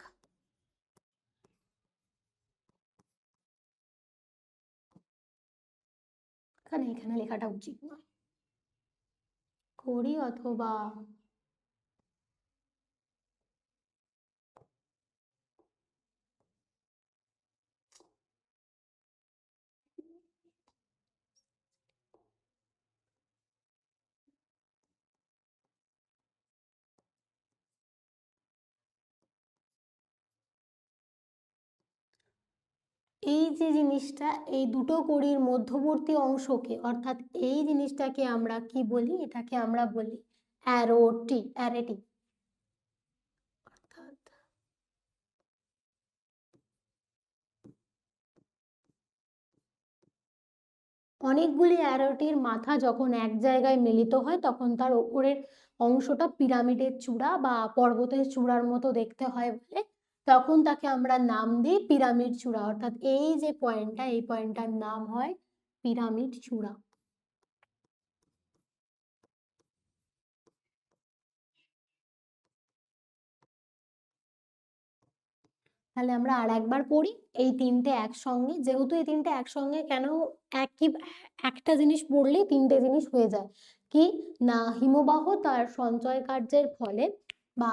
এখানে লেখাটা উচিত নয়, করি অথবা এই যে জিনিসটা, এই দুটো কড়ির মধ্যবর্তী অংশকে, অর্থাৎ এই জিনিসটাকে আমরা কি বলি, এটাকে আমরা বলি অ্যারেটি। অর্থাৎ অনেকগুলি অ্যারোটির মাথা যখন এক জায়গায় মিলিত হয় তখন তার ওপরের অংশটা পিরামিডের চূড়া বা পর্বতের চূড়ার মতো দেখতে হয় বলে তখন তাকে আমরা নাম দিই পিরামিড চূড়া। অর্থাৎ এই যে পয়েন্টটা, এই পয়েন্টটার নাম হয় পিরামিড চূড়া। তাহলে আমরা আর একবার পড়ি এই তিনটে একসঙ্গে, যেহেতু এই তিনটে একসঙ্গে কেন, একই একটা জিনিস পড়লেই তিনটে জিনিস হয়ে যায়। কি না, হিমবাহ তার সঞ্চয় কার্যের ফলে বা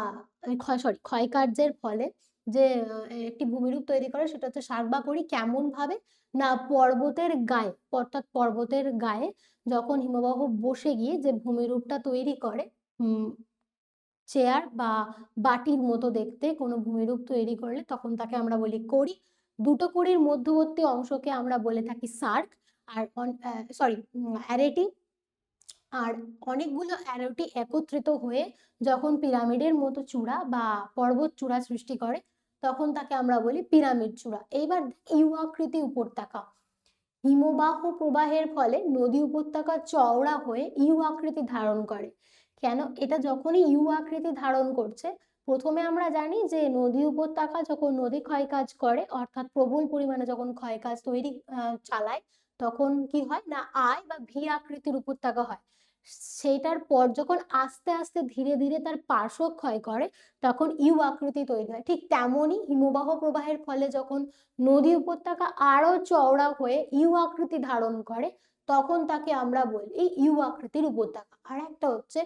ক্ষয় কার্যের ফলে যে একটি ভূমিরূপ তৈরি করে সেটা হচ্ছে সার্ক বা করি। কেমন ভাবে না, পর্বতের গায়ে, অর্থাৎ পর্বতের গায়ে যখন হিমবাহ বসে গিয়ে যে ভূমিরূপটা তৈরি করে, চেয়ার বা বাটির মতো দেখতে কোনো ভূমিরূপ তৈরি করলে তখন তাকে আমরা বলি কড়ি। দুটো কড়ির মধ্যবর্তী অংশকে আমরা বলে থাকি সার্ক, আর অ্যারেটি। আর অনেকগুলো অ্যারোটি একত্রিত হয়ে যখন পিরামিডের মতো চূড়া বা পর্বত চূড়া সৃষ্টি করে তখন তাকে আমরা বলি পিরামিড চূড়া। এইবার ইউ আকৃতি উপত্যকা, হিমবাহ প্রবাহের ফলে নদী উপত্যকা চওড়া হয়ে ইউ আকৃতি ধারণ করে। কেন, এটা যখনই ইউ আকৃতি ধারণ করছে প্রথমে আমরা জানি যে নদী উপত্যকা যখন নদী ক্ষয়কাজ করে, অর্থাৎ প্রবল পরিমাণে যখন ক্ষয়কাজ তৈরি চালায়, তখন কি হয় না আই বা ভি আকৃতির উপত্যকা হয়। সেইটার পর যখন আস্তে আস্তে ধীরে ধীরে তার পার্শ্ব ক্ষয় করে, তখন ইউ আকৃতি তৈরি হয়। ঠিক তেমনই হিমবাহ প্রবাহের ফলে যখন নদী উপত্যকা আরো চওড়া হয়ে ইউ আকৃতি ধারণ করে, তখন তাকে আমরা বলি ইউ আকৃতির উপত্যকা। আর একটা হচ্ছে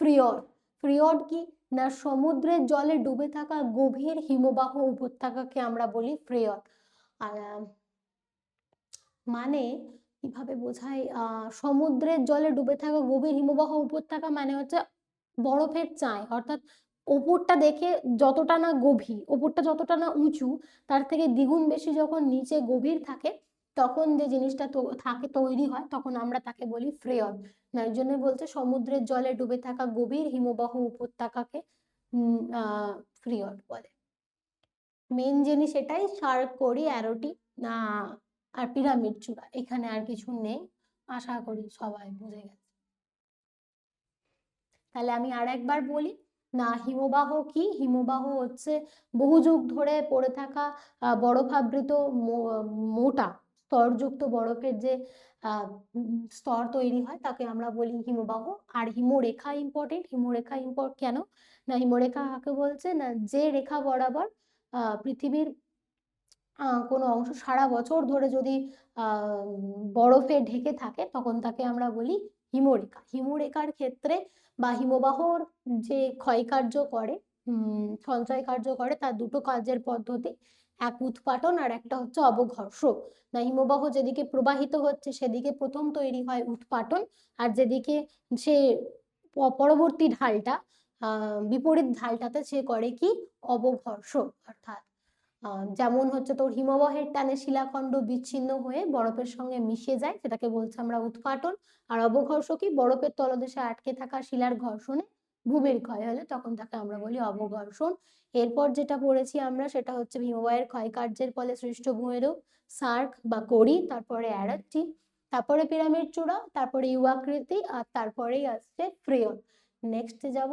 ফ্রিয়ড। ফ্রিয়ড কি না সমুদ্রের জলে ডুবে থাকা গভীর হিমবাহ উপত্যকাকে আমরা বলি ফ্রিয়ড। আর মানে কিভাবে বোঝায়, সমুদ্রের জলে ডুবে থাকা গভীর হিমবাহ উপত্যকা মানে হচ্ছে বরফের চাঁই, অর্থাৎ ওপরটা দেখে যতটা না গভীর, ওপরটা যতটা না উঁচু, তার থেকে দ্বিগুণ বেশি যখন নিচে গভীর থাকে, তখন যে জিনিসটা থাকে তৈরি হয়, তখন আমরা তাকে বলি ফ্রেয়ড। তার জন্য বলছে সমুদ্রের জলে ডুবে থাকা গভীর হিমবাহ উপত্যকাকে ফ্রিয়ড বলে। মেন জিনিস এটাই, শার্ক কোরি অ্যারোটি আর পিরামিড চূড়া, এখানে আর কিছু নেই। আশা করি সবাই বুঝে গেছে। তাহলে আমি আর একবার বলি না, হিমবাহ কি? হিমবাহ হচ্ছে বহু যুগ ধরে পড়ে থাকা বরফাবৃত মোটা স্তরযুক্ত বরফের যে স্তর তৈরি হয়, তাকে আমরা বলি হিমবাহ। আর হিমরেখা ইম্পর্টেন্ট। হিমরেখা কেন না, হিমরেখা কাকে বলছে না, যে রেখা বরাবর পৃথিবীর কোনো অংশ সারা বছর ধরে যদি বরফে ঢেকে থাকে, তখন তাকে আমরা বলি হিমরেখা। হিমরেখার ক্ষেত্রে বা হিমবাহর যে ক্ষয়কার্য করে, সঞ্চয় কার্য করে, তার দুটো কার্যের পদ্ধতি, এক উৎপাটন আর একটা হচ্ছে অবঘর্ষ। না হিমবাহ যেদিকে প্রবাহিত হচ্ছে সেদিকে প্রথম তৈরি হয় উৎপাটন, আর যেদিকে সে পরবর্তী ঢালটা বিপরীত ঢালটাতে সে করে কি অবঘর্ষ। অর্থাৎ যেমন হচ্ছে তোর হিমবাহের টানে শিলাখণ্ড বিচ্ছিন্ন হয়ে বরফের সঙ্গে মিশে যায়, সেটাকে বলছে আমরা উৎপাটন। আর অবঘর্ষ কি, বরফের তলদেশে আটকে থাকা শিলার ঘর্ষণে ভূমির ক্ষয় হলে তখন তাকে আমরা বলি অবঘর্ষণ। এরপর যেটা পড়েছি আমরা সেটা হচ্ছে হিমবাহের ক্ষয়কার্যের ফলে সৃষ্ট ভূমিরূপ, সার্ক বা করি, তারপরে অ্যারাটি, তারপরে পিরামিড চূড়া, তারপরে ইউ আকৃতি, আর তারপরেই আসছে ফ্রেয়ড। নেক্সটে যাব।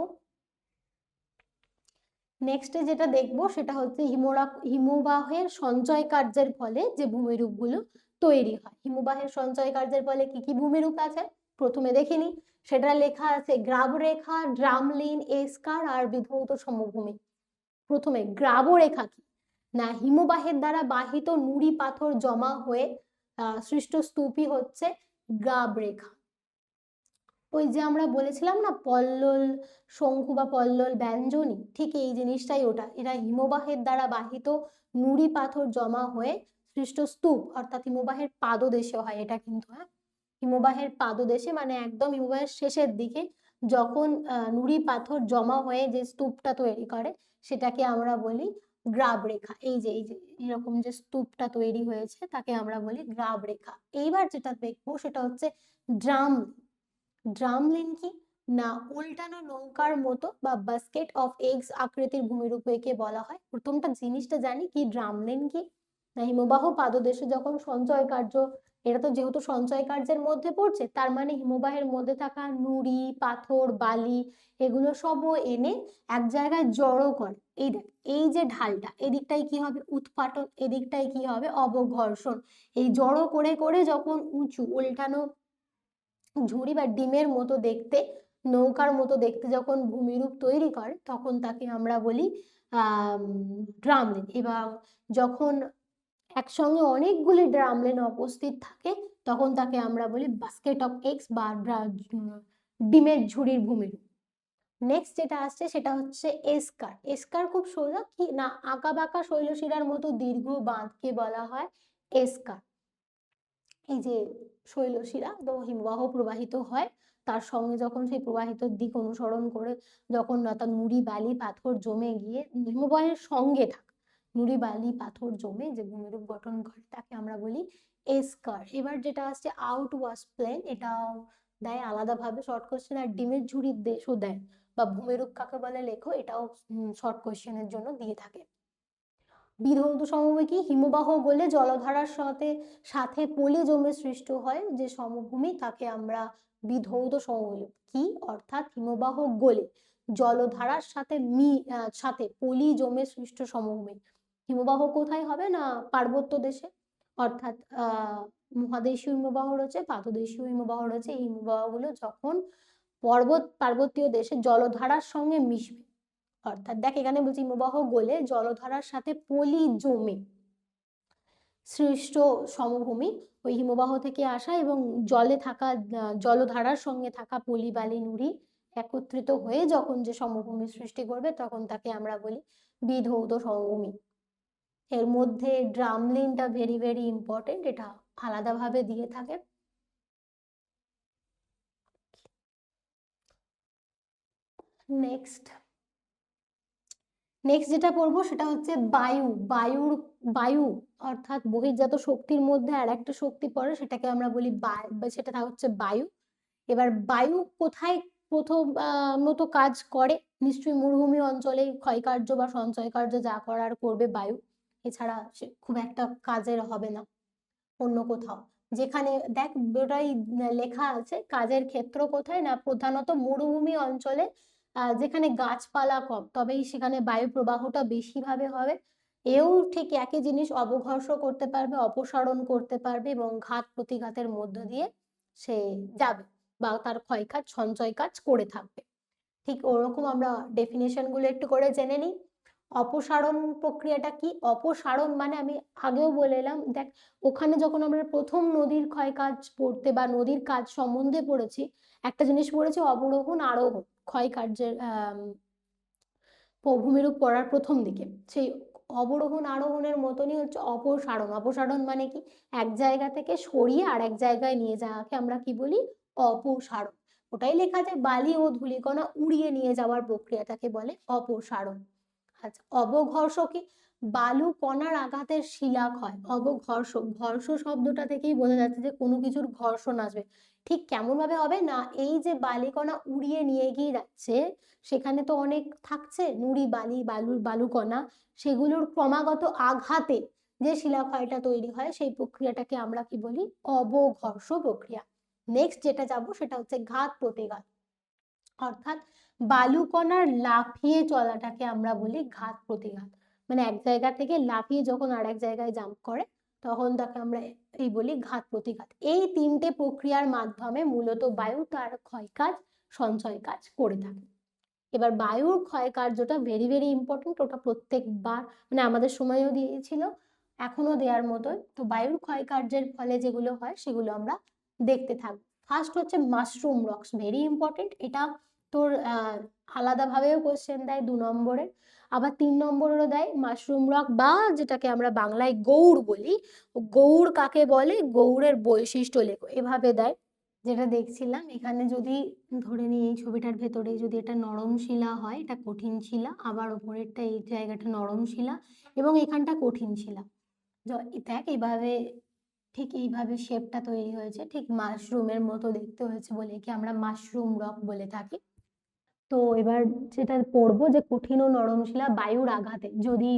নেক্সটে যেটা দেখবো সেটা হচ্ছে হিমবাহের সঞ্চয় কার্যের ফলে যে ভূমিরূপগুলো তৈরি হয়। হিমবাহের সঞ্চয় কার্যের ফলে কি কি ভূমিরূপ আছে প্রথমে দেখিনি, সেটা লেখা আছে গ্রাবরেখা, ড্রামলিন, এস্কার আর বিধৌত সমভূমি। প্রথমে গ্রাবরেখা কি না, হিমবাহের দ্বারা বাহিত নুড়ি পাথর জমা হয়ে সৃষ্ট স্তূপই হচ্ছে গ্রাবরেখা। ওই যে আমরা বলেছিলাম না পল্লল শঙ্কু বা পল্লল ব্যঞ্জনী, ঠিক এই জিনিসটাই ওটা। এরা হিমবাহের দ্বারা বাহিত নুড়ি পাথর জমা হয়ে সৃষ্ট স্তূপ, অর্থাৎ হিমবাহের পাদদেশে হয় এটা কিন্তু। হ্যাঁ, হিমবাহের পাদদেশে মানে একদম হিমবাহের শেষের দিকে যখন নুড়ি পাথর জমা হয়ে যে স্তূপটা তৈরি করে, সেটাকে আমরা বলি গ্রাবরেখা। এই যে এরকম যে স্তূপটা তৈরি হয়েছে তাকে আমরা বলি গ্রাবরেখা। এইবার যেটা দেখবো সেটা হচ্ছে ড্রাম। ড্রামলিন কি না, উল্টানো নৌকার মতো বা বাস্কেট অফ এগস আকৃতির ভূমিরূপ একে বলা হয়। প্রথমটা জিনিসটা জানি কি, ড্রামলিন কি না, হিমবাহ পাদদেশে যখন সঞ্চয় কার্য, এটা তো যেহেতু সঞ্চয় কার্যের মধ্যে পড়ছে, তার মানে হিমবাহের মধ্যে থাকা নুড়ি পাথর বালি এগুলো সব এনে এক জায়গায় জড়ো করে। এই দেখ, এই যে ঢালটা এদিকটাই কি হবে উৎপাটন, এদিকটাই কি হবে অবঘর্ষণ। এই জড়ো করে করে যখন উঁচু উল্টানো ঝুড়ি বা ডিমের মতো দেখতে, নৌকার মতো দেখতে যখন ভূমিরূপ তৈরি করে, তখন তাকে আমরা বলি ড্রামলিন। এবং যখন একসঙ্গে অনেকগুলি ড্রামলিন উপস্থিত থাকে, তখন তাকে আমরা বলি বাস্কেট অফ এগস বা ডিমের ঝুড়ির ভূমিরূপ। নেক্সট যেটা আসছে সেটা হচ্ছে এস্কার। এস্কার খুব সোজা কি না, আঁকা বাঁকা শৈলশিরার মতো দীর্ঘ বাঁধকে বলা হয় এস্কার। এই যে শৈলশিরা তো হিমবাহ প্রবাহিত হয়, তার সঙ্গে যখন সেই প্রবাহিত দিক অনুসরণ করে যখন তার নুড়ি বালি পাথর জমে গিয়ে হিমবাহের সঙ্গে থাকা নুড়ি বালি পাথর জমে যে ভূমিরূপ গঠন করে, তাকে আমরা বলি এস্কার। এবার যেটা আসছে আউট ওয়াশ প্লেন, এটাও দেয় আলাদাভাবে শর্ট কোশ্চেন, আর ডিমের ঝুড়ির দেশও দেয় বা ভূমিরূপ কাকে বলে লেখো, এটাও শর্ট কোশ্চেনের জন্য দিয়ে থাকে। বিধৌত সমভূমি কি, হিমবাহ গলে জলধারার সাথে সাথে পলি জমে সৃষ্ট হয় যে সমভূমি, তাকে আমরা বিধৌত সমভূমি কি, অর্থাৎ হিমবাহ গলে জলধারার সাথে সাথে পলি জমে সৃষ্ট সমভূমি। হিমবাহ কোথায় হবে? না পার্বত্য দেশে, অর্থাৎ মহাদেশীয় হিমবাহ রয়েছে, পাদদেশীয় হিমবাহ রয়েছে। এই হিমবাহগুলো যখন পার্বতীয় দেশে জলধারার সঙ্গে মিশবে, অর্থাৎ দেখ এখানে বলছি হিমবাহ গলে জলধারার সাথে পলি জমে সৃষ্ট সমভূমি ওই হিমবাহ থেকে আসা, এবং জলে থাকা জলধারার সঙ্গে থাকা পলি বালি নুড়ি একত্রিত হয়ে যখন যে সমভূমি সৃষ্টি করবে তখন তাকে আমরা বলি বিধৌত সমভূমি। এর মধ্যে ড্রামলিনটা ভেরি ভেরি ইম্পর্টেন্ট, এটা আলাদাভাবে দিয়ে থাকে। নেক্সট যেটা পড়বো সেটা হচ্ছে বায়ু অর্থাৎ বহির্জাত শক্তির মধ্যে আর একটা শক্তি পড়ে, সেটাকে আমরা বলি সেটা হচ্ছে বায়ু। এবার বায়ু কোথায় প্রথমত কাজ করে? নিশ্চয়ই মরুভূমি অঞ্চলে ক্ষয়কার্য বা সঞ্চয় কার্য যা করার করবে বায়ু, এছাড়া খুব একটা কাজের হবে না অন্য কোথাও। যেখানে দেখ ওটাই লেখা আছে কাজের ক্ষেত্র কোথায়, না প্রধানত মরুভূমি অঞ্চলে যেখানে গাছপালা কম, তবেই সেখানে বায়ু প্রবাহটা বেশি ভাবে হবে। এও ঠিক একই জিনিস, অবঘর্ষ করতে পারবে, অপসারণ করতে পারবে এবং ঘাত প্রতিঘাতের মধ্য দিয়ে সে যাবে বা তার ক্ষয়কাজ সঞ্চয় কাজ করে থাকবে। ঠিক ওরকম আমরা ডেফিনেশন গুলো একটু করে জেনে নিই। অপসারণ প্রক্রিয়াটা কি? অপসারণ মানে আমি আগেও বলে এলাম, দেখ ওখানে যখন আমরা প্রথম নদীর ক্ষয়কাজ পড়তে বা নদীর কাজ সম্বন্ধে পড়েছি, একটা জিনিস পড়েছি অবরোহণ আরোহণ ক্ষয়কার্যের ভূমিরূপ পড়ার প্রথম দিকে। সেই অবরোহণ আরোহণের মতনই হচ্ছে অপসারণ। অপসারণ মানে কি? এক জায়গা থেকে সরিয়ে আর এক জায়গায় নিয়ে যাওয়াকে আমরা কি বলি? অপসারণ। ওটাই লেখা যায় বালি ও ধূলিকণা উড়িয়ে নিয়ে যাওয়ার প্রক্রিয়াটাকে বলে অপসারণ। আচ্ছা, অবঘর্ষ কি? বালু কণার আঘাতের শিলাক্ষয়। অবঘর্ষ, ঘর্ষ শব্দটা থেকেই বোঝা যাচ্ছে যে কোনো কিছুর ঘর্ষণ আসবে। ঠিক কেমন ভাবে হবে? না এই যে বালিকণা উড়িয়ে নিয়ে গিয়ে যাচ্ছে, সেখানে তো অনেক থাকছে নুড়ি বালি বালুকণা, সেগুলোর ক্রমাগত আঘাতে যে শিলাক্ষয়টা তৈরি হয় সেই প্রক্রিয়াটাকে আমরা কি বলি? অবঘর্ষ প্রক্রিয়া। নেক্সট যেটা যাব সেটা হচ্ছে ঘাত প্রতিঘাত, অর্থাৎ বালুকণার লাফিয়ে চলাটাকে আমরা বলি ঘাত প্রতিঘাত। মানে এক জায়গা থেকে লাফিয়ে যখন আর এক জায়গায় জাম্প করে তখন তাকে আমরা এই বলি ঘাত প্রতিঘাত। এই তিনটে প্রক্রিয়ার মাধ্যমে মূলত বায়ু তার ক্ষয় কাজ সঞ্চয় কাজ করে থাকে। এবার বায়ুর ক্ষয় কার্যটা ভেরি ভেরি ইম্পর্টেন্ট, ওটা প্রত্যেকবার মানে আমাদের সময়ও দিয়েছিল, এখনো দেওয়ার মতোই। তো বায়ুর ক্ষয় কার্যের ফলে যেগুলো হয় সেগুলো আমরা দেখতে থাকবো। ফার্স্ট হচ্ছে মাশরুম রক্স, ভেরি ইম্পর্টেন্ট। এটা তোর আলাদাভাবেও কোশ্চেন দেয় 2 নম্বরে, আবার 3 নম্বরেরও দেয়। মাশরুম রক বা যেটাকে আমরা বাংলায় গৌড় বলি, গৌড় কাকে বলে, গৌড়ের বৈশিষ্ট্য লেখো, এভাবে দেয়। যেটা দেখছিলাম এখানে যদি ধরে নিই এই ছবিটার ভেতরে যদি এটা নরম শিলা হয়, এটা কঠিন শিলা, আবার উপরেরটা এই জায়গাটা নরম শিলা এবং এখানটা কঠিন শিলা। দেখ এইভাবে ঠিক এইভাবে শেপটা তৈরি হয়েছে, ঠিক মাশরুমের মতো দেখতে হয়েছে বলে কি আমরা মাশরুম রক বলে থাকি। তো এবার যেটা পড়বো যে কঠিন ও নরম শিলা বায়ুর আঘাতে যদি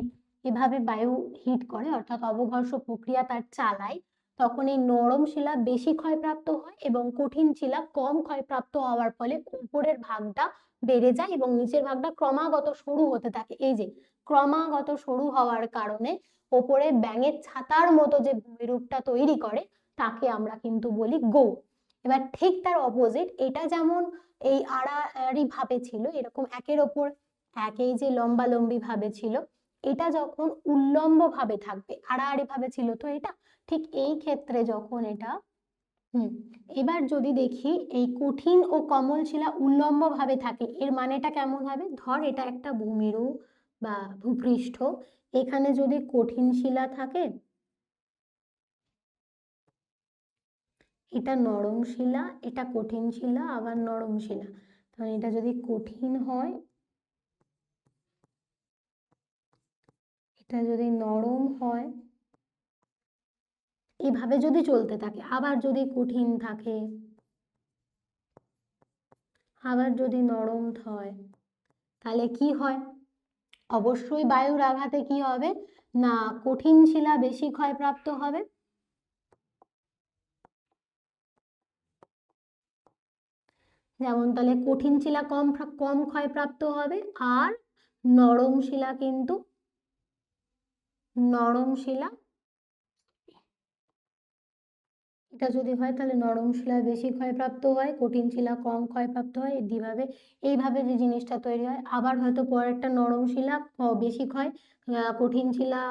এভাবে বায়ু হিট করে, অর্থাৎ অবঘর্ষ প্রক্রিয়া তার চালায়, তখন এই নরম শিলা বেশি ক্ষয়প্রাপ্ত হয় এবং কঠিন শিলা কম ক্ষয়প্রাপ্ত হওয়ার ফলে উপরের ভাগটা বেড়ে যায় এবং নিচের ভাগটা ক্রমাগত সরু হতে থাকে। এই যে ক্রমাগত সরু হওয়ার কারণে ওপরে ব্যাঙের ছাতার মতো যে ভূমিরূপটা তৈরি করে তাকে আমরা কিন্তু বলি গৌড়। এবার ঠিক তার অপোজিট, এটা যেমন এই আড়াআড়ি ভাবে ছিল, এরকম একের ওপর এক এই যে লম্বালম্বি ভাবে ছিল, এটা যখন উল্লম্ব ভাবে থাকবে, আড়াআড়ি ভাবে ছিল তো এটা, ঠিক এই ক্ষেত্রে যখন এটা এবার যদি দেখি এই কঠিন ও কমল শিলা উল্লম্ব ভাবে থাকে, এর মানেটা কেমন হবে? ধর এটা একটা ভূমিরূপ বা ভূপৃষ্ঠ, এখানে যদি কঠিন শিলা থাকে, এটা নরম শিলা, এটা কঠিন শিলা, আবার নরম শিলা, তাহলে এটা যদি কঠিন হয়, এটা যদি নরম হয়, এইভাবে যদি চলতে থাকে, আবার যদি কঠিন থাকে, আবার যদি নরম হয়, তাহলে কি হয়? অবশ্যই বায়ুর আঘাতে কি হবে? না কঠিন শিলা বেশি ক্ষয়প্রাপ্ত হবে, যেমন তাহলে কঠিন শিলা কম কম ক্ষয়প্রাপ্ত হবে, আর নরম শিলা কিন্তু নরম শিলা এটা যদি হয় তাহলে নরম শিলা বেশি ক্ষয়প্রাপ্ত হয়, কঠিন শিলা কম ক্ষয়প্রাপ্ত হয়। এইভাবে যে জিনিসটা তৈরি হয়। আবার হয়তো পরেরটা নরম শিলা বেশি ক্ষয়, কঠিন শিলা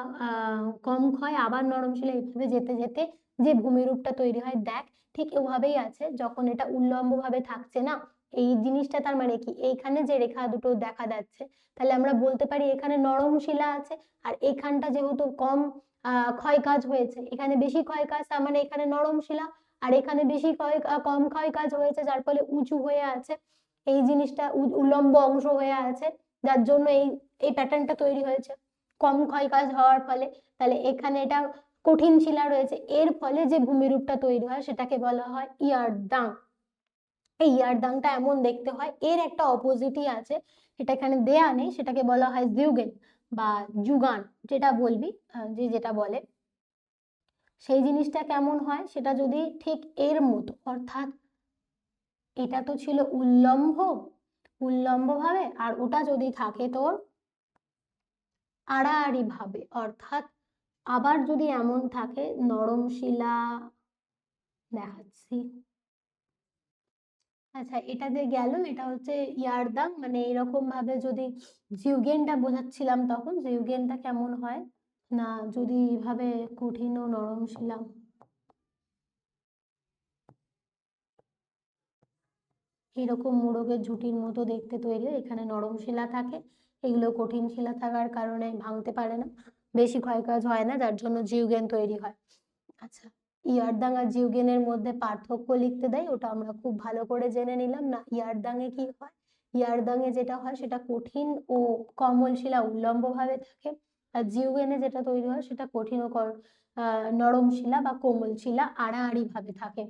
কম ক্ষয়, আবার নরম শিলা, এইভাবে যেতে যেতে যে ভূমিরূপটা তৈরি হয়। দেখ ঠিক ওভাবেই আছে, যখন এটা উল্লম্ব ভাবে থাকছে না, এই জিনিসটা তার মানে কি, এইখানে যে রেখা দুটো দেখা যাচ্ছে, তাহলে আমরা বলতে পারি এখানে নরম শিলা আছে। আর এখানটা যেহেতু কম ক্ষয় কাজ হয়েছে, এখানে বেশি ক্ষয় কাজ, তার মানে এখানে নরম শিলা। আর এখানে বেশি কম ক্ষয় কাজ হয়েছে, যার ফলে উঁচু হয়ে আছে এই জিনিসটা, উল্লম্ব অংশ হয়ে আছে, যার জন্য এই এই প্যাটার্নটা তৈরি হয়েছে কম ক্ষয় কাজ হওয়ার ফলে। তাহলে এখানে এটা কঠিন শিলা রয়েছে, এর ফলে যে ভূমিরূপটা তৈরি হয় সেটাকে বলা হয় ইয়ারদাং। এই ইয়ারদাংটা এমন দেখতে হয়। এর একটা অপোজিটই আছে, সেটা এখানে দেয়া নেই, সেটাকে বলা হয় জিউগেন বা যুগান, যেটা বলবি, যেটা বলে সেই জিনিসটা কেমন হয়, সেটা যদি ঠিক এর মতো, অর্থাৎ এটা তো ছিল উল্লম্ব ভাবে, আর ওটা যদি থাকে তোর আড়াআড়ি ভাবে, অর্থাৎ আবার যদি এমন থাকে নরম শিলা, দেখাচ্ছি। আচ্ছা, এটা যে গেল, এটা হচ্ছে ইয়ারদাং, মানে এরকম ভাবে যদি জিউগেনটা বোঝাচ্ছিলাম, তখন জিউগেনটা কেমন হয় না, যদি এইভাবে কঠিন ও নরম শিলা এরকম মোড়কের ঝুঁটির মতো দেখতে তৈরি হয়, এখানে নরম শিলা থাকে, এগুলো কঠিন শিলা থাকার কারণে ভাঙতে পারে না, বেশি ক্ষয়কাজ হয় না, যার জন্য জিউগেন তৈরি হয়। আচ্ছা, ইয়ারদাং আর জিউগেনের মধ্যে পার্থক্য লিখতে দেয়, ওটা আমরা খুব ভালো করে জেনে নিলাম না। ইয়ারদাঙে কি হয়, ইয়ারদাঙে যেটা হয় সেটা কঠিন ও কোমল শিলা উল্লম্ব ভাবে থাকে, আর জিউগেনে যেটা তৈরি হয় সেটা কঠিন ও নরম শিলা বা কোমল শিলা আড়াআড়ি ভাবে থাকে।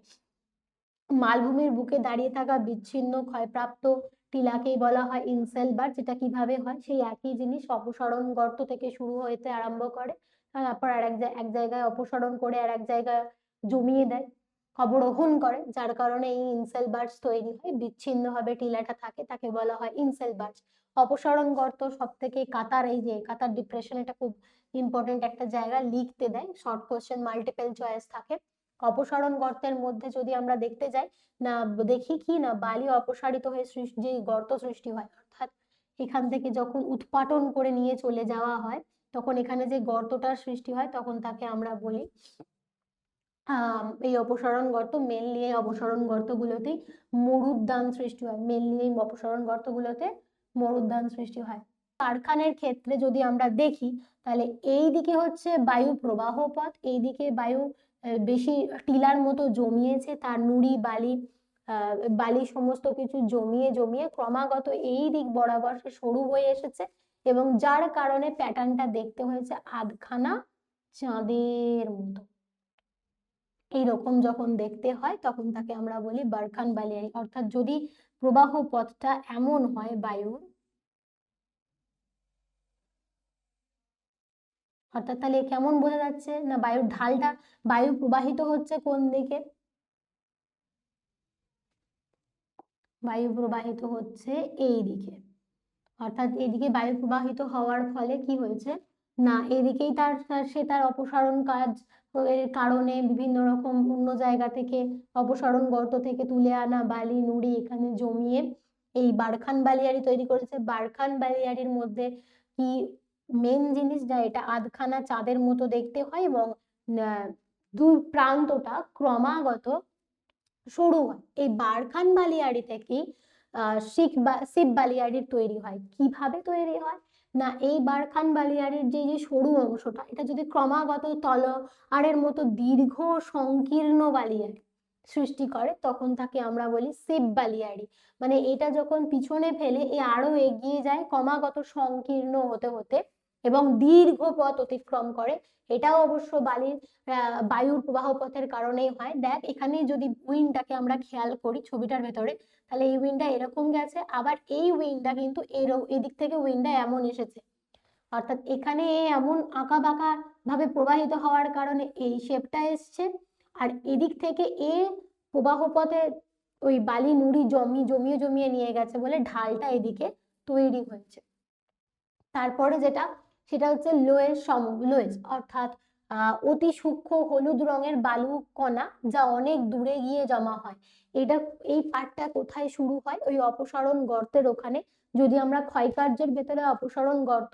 মালভূমির বুকে দাঁড়িয়ে থাকা বিচ্ছিন্ন ক্ষয়প্রাপ্ত টিলাকেই বলা হয় ইনসেলবার্ট, যেটা কিভাবে হয় সেই একই জিনিস, অপসরণ গর্ত থেকে শুরু হতে আরম্ভ করে, তারপর এক জায়গায় অপসরণ করে আর এক জায়গায় জমিয়ে দেয়, অবরোহণ করে, যার কারণে এই ইনসেলবার্টস তৈরি হয়। বিচ্ছিন্ন ভাবে টিলাটা থাকে, তাকে বলা হয় ইনসেলবার্টস। অপসরণ গর্ত সব থেকে কাতার, এই যে কাতার ডিপ্রেশন, এটা খুব ইম্পর্টেন্ট একটা জায়গা, লিখতে দেয়, শর্ট কোশ্চেন মাল্টিপল চয়েস থাকে। অপসরণ গর্তের মধ্যে যদি আমরা দেখতে যাই, না দেখি কি না, বালি অপসারিত হয়ে যে গর্ত সৃষ্টি হয়, অর্থাৎ এখান থেকে যখন উৎপাটন করে নিয়ে চলে যাওয়া হয়, তখন এখানে যে গর্তটার সৃষ্টি হয়, তখন তাকে আমরা বলি এই অপসারণ গর্ত। মেনলি এই অপসারণ গর্তগুলোতেই মরুদ্যান সৃষ্টি হয়, মেনলি এই অপসারণ গর্তগুলোতে মরুদ্যান সৃষ্টি হয়। কারখানার ক্ষেত্রে যদি আমরা দেখি, তাহলে এই দিকে হচ্ছে বায়ু প্রবাহ পথ, এইদিকে বায়ু বেশি টিলার মতো জমিয়েছে, তার নুড়ি বালি বালি সমস্ত কিছু জমিয়ে জমিয়ে ক্রমাগত এই দিক বরাবর সে সরু হয়ে এসেছে, এবং যার কারণে প্যাটার্নটা দেখতে হয়েছে আধখানা চাঁদের মতো। এইরকম যখন দেখতে হয়, তখন তাকে আমরা বলি বারখান বালিয়াড়ি। অর্থাৎ যদি প্রবাহ পথটা এমন হয় বায়ুর, অর্থাৎ তাহলে কেমন বোঝা যাচ্ছে না, বায়ুর ঢালটা, বায়ু প্রবাহিত হচ্ছে কোন দিকে, বায়ু প্রবাহিত হচ্ছে এই দিকে, অর্থাৎ এদিকে বায়ু প্রবাহিত হওয়ার ফলে কি হয়েছে না, এদিকেই সে তার অপসারণ কাজ এর কারণে বিভিন্ন রকম অন্য জায়গা থেকে অপসারণ গর্ত থেকে তুলে আনা বালি নুড়ি এখানে জমিয়ে এই বারখান বালিয়াড়ি তৈরি করেছে। বারখান বালিয়াড়ির মধ্যে কি মেন জিনিস, যা এটা আধখানা চাঁদের মতো দেখতে হয়, এবং দুই প্রান্তটা ক্রমাগত সরু হয়। এই বারখান বালিয়াড়ি থেকেই শিব বালিয়াড়ির তৈরি হয়। কিভাবে তৈরি হয় না, এই বারখান বালিয়াড়ির যে যে সরু অংশটা, এটা যদি ক্রমাগত তলোয়ারের মতো দীর্ঘ সংকীর্ণ বালিয়াড়ি সৃষ্টি করে, তখন তাকে আমরা বলি শিব বালিয়াড়ি। মানে এটা যখন পিছনে ফেলে এ আরো এগিয়ে যায় ক্রমাগত সংকীর্ণ হতে হতে, এবং দীর্ঘ পথ অতিক্রম করে, এটাও অবশ্য বায়ুর প্রবাহ পথের কারণেই হয়। দেখ এখানে যদি উইন্ডটাকে আমরা খেয়াল করি ছবিটার ভেতরে, তাহলে এই উইন্ডটা এরকম গেছে, আবার এই উইন্ডটা কিন্তু এদিক থেকে উইন্ডটা এমন এসেছে, অর্থাৎ এখানে এমন আঁকা বাঁকা ভাবে প্রবাহিত হওয়ার কারণে এই শেপটা এসছে, আর এদিক থেকে প্রবাহ পথে ওই বালি নুড়ি জমিয়ে জমিয়ে নিয়ে গেছে বলে ঢালটা এদিকে তৈরি হয়েছে। তারপরে যেটা সেটা হচ্ছে লোয়েস অর্থাৎ অতি সূক্ষ্ম হলুদ রঙের বালু কণা যা অনেক দূরে গিয়ে জমা হয়। এটা এই পার্টটা কোথায় শুরু হয়? ওই অপসারণ গর্তের ওখানে। যদি আমরা ক্ষয়কার্যের ভেতরে অপসারণ গর্ত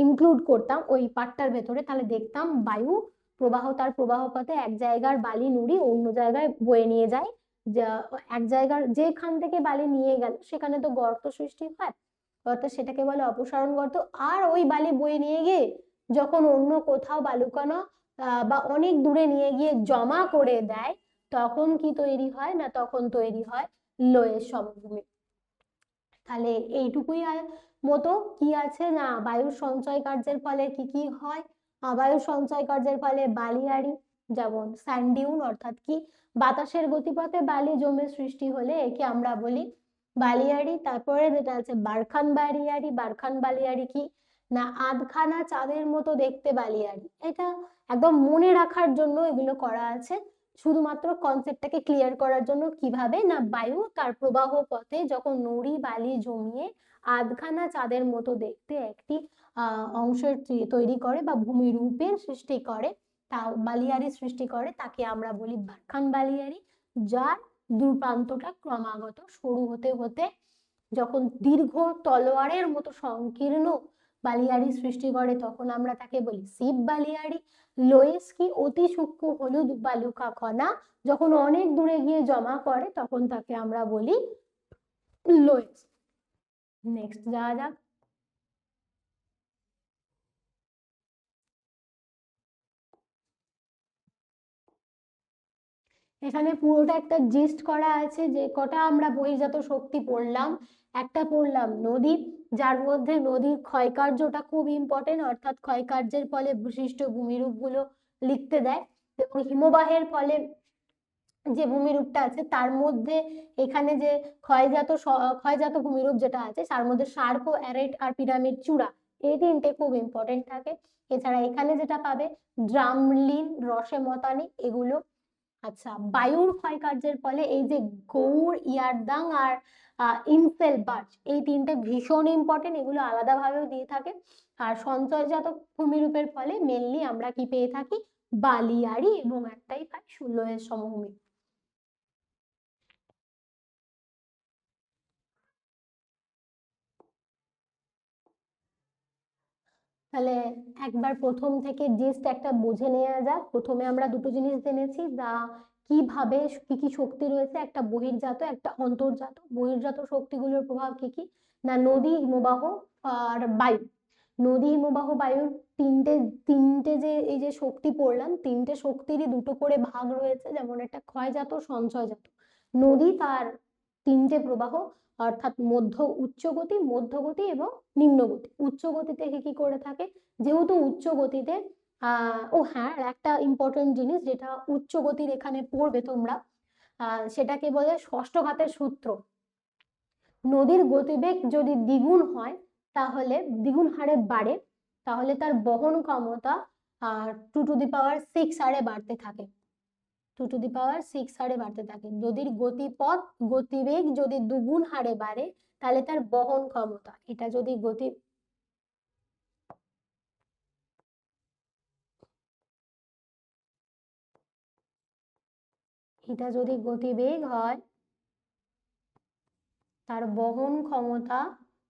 ইনক্লুড করতাম ওই পার্টটার ভেতরে, তাহলে দেখতাম বায়ু প্রবাহ তার প্রবাহ পথে এক জায়গার বালি নুড়ি অন্য জায়গায় বয়ে নিয়ে যায়। এক জায়গার যেখান থেকে বালি নিয়ে গেল সেখানে তো গর্ত সৃষ্টি হয়, অর্থাৎ সেটাকে বলে অপসারণ গর্ত। আর ওই বালি বয়ে নিয়ে গিয়ে যখন অন্য কোথাও বালুকণা বা অনেক দূরে নিয়ে গিয়ে জমা করে দেয়, তখন কি তৈরি হয়? না তখন তৈরি হয় লোয়ের সমভূমি। তাহলে এইটুকুই মতো কি আছে না বায়ুর সঞ্চয় কার্যের ফলে কি কি হয়? বায়ুর সঞ্চয় কার্যের ফলে বালিয়াড়ি, যেমন স্যান্ডিউন, অর্থাৎ কি বাতাসের গতিপথে বালি জমে সৃষ্টি হলে একে আমরা বলি বালিয়াড়ি। তারপরে যেটা আছে বারখান বালিয়াড়ি। বারখান বালিয়াড়ি কি না আধখানা চাঁদের মতো দেখতে বালিয়াড়ি। এটা একদম মনে রাখার জন্য এগুলো করা আছে, শুধুমাত্র কনসেপ্টটাকে ক্লিয়ার করার জন্য। কিভাবে না বায়ু তার প্রবাহ পথে যখন নুড়ি বালি জমিয়ে আধখানা চাঁদের মতো দেখতে একটি অংশের তৈরি করে বা ভূমিরূপের সৃষ্টি করে, তা বালিয়াড়ি সৃষ্টি করে, তাকে আমরা বলি বারখান বালিয়াড়ি। যার দূর প্রান্তটা ক্রমাগত সরু হতে হতে যখন দীর্ঘ তলোয়ারের মতো সংকীর্ণ বালিয়াড়ি সৃষ্টি করে তখন আমরা তাকে বলি শিব বালিয়াড়ি। লোয়েস কি অতি সূক্ষ্ম হলুদ বালুকা কণা যখন অনেক দূরে গিয়ে জমা করে তখন তাকে আমরা বলি লোয়েস। নেক্সট যাওয়া যাক। এখানে পুরোটা একটা জিস্ট করা আছে যে কটা আমরা বহির্জাত শক্তি পড়লাম। একটা পড়লাম নদী, যার মধ্যে নদীর ক্ষয়কার্যটা খুব ইম্পর্টেন্ট, অর্থাৎ ক্ষয়কার্যের ফলে বিশিষ্ট ভূমিরূপগুলো লিখতে দেয়। এবং হিমবাহের ফলে যে ভূমিরূপটা আছে তার মধ্যে এখানে যে ক্ষয়জাত ভূমিরূপ যেটা আছে তার মধ্যে সার্কো অ্যারেট আর পিরামিড চূড়া, এই তিনটে খুব ইম্পর্টেন্ট থাকে। এছাড়া এখানে যেটা পাবে ড্রামলিন, রসে মতানি, এগুলো। আচ্ছা, বায়ুর ক্ষয়কার্যের ফলে এই যে গৌড়, ইয়ারদাং আর ইনসেলবার্গ, এই তিনটে ভীষণ ইম্পর্টেন্ট, এগুলো আলাদাভাবেও দিয়ে থাকে। আর সঞ্চয়জাত ভূমিরূপের ফলে মেনলি আমরা কি পেয়ে থাকি? বালিয়াড়ি এবং একটাই পাই লোয়ের সমভূমি। তাহলে একবার প্রথম থেকে জিস্ট একটা বুঝে নেওয়া যাক। প্রথমে আমরা দুটো জিনিস জেনেছি, যা কিভাবে কি কি শক্তি রয়েছে, একটা বহির্জাত একটা অন্তর্জাত। বহির্জাত শক্তিগুলোর প্রভাব কি কি না নদী, হিমবাহ আর বায়ু। নদী, হিমবাহ, বায়ুর তিনটে তিনটে যে এই যে শক্তি পড়লাম, তিনটে শক্তিরই দুটো করে ভাগ রয়েছে, যেমন একটা ক্ষয়জাত, সঞ্চয়জাত। নদী তার তিনটে প্রবাহ, অর্থাৎ উচ্চ গতি, মধ্যগতি এবং নিম্ন গতি। উচ্চ গতিতে কি করে থাকে? যেহেতু উচ্চ গতিতে ও হ্যাঁ, একটা ইম্পর্টেন্ট জিনিস যেটা উচ্চ গতির এখানে পড়বে তোমরা, সেটাকে বলে ষষ্ঠঘাতের সূত্র। নদীর গতিবেগ যদি দ্বিগুণ হয়, তাহলে দ্বিগুণ হারে বাড়ে, তাহলে তার বহন ক্ষমতা 2⁶ হারে বাড়তে থাকে। 2⁶ হারে বাড়তে থাকে। নদীর গতিবেগ যদি দুগুণ হারে বাড়ে তাহলে তার বহন ক্ষমতা, এটা যদি গতিবেগ হয়, তার বহন ক্ষমতা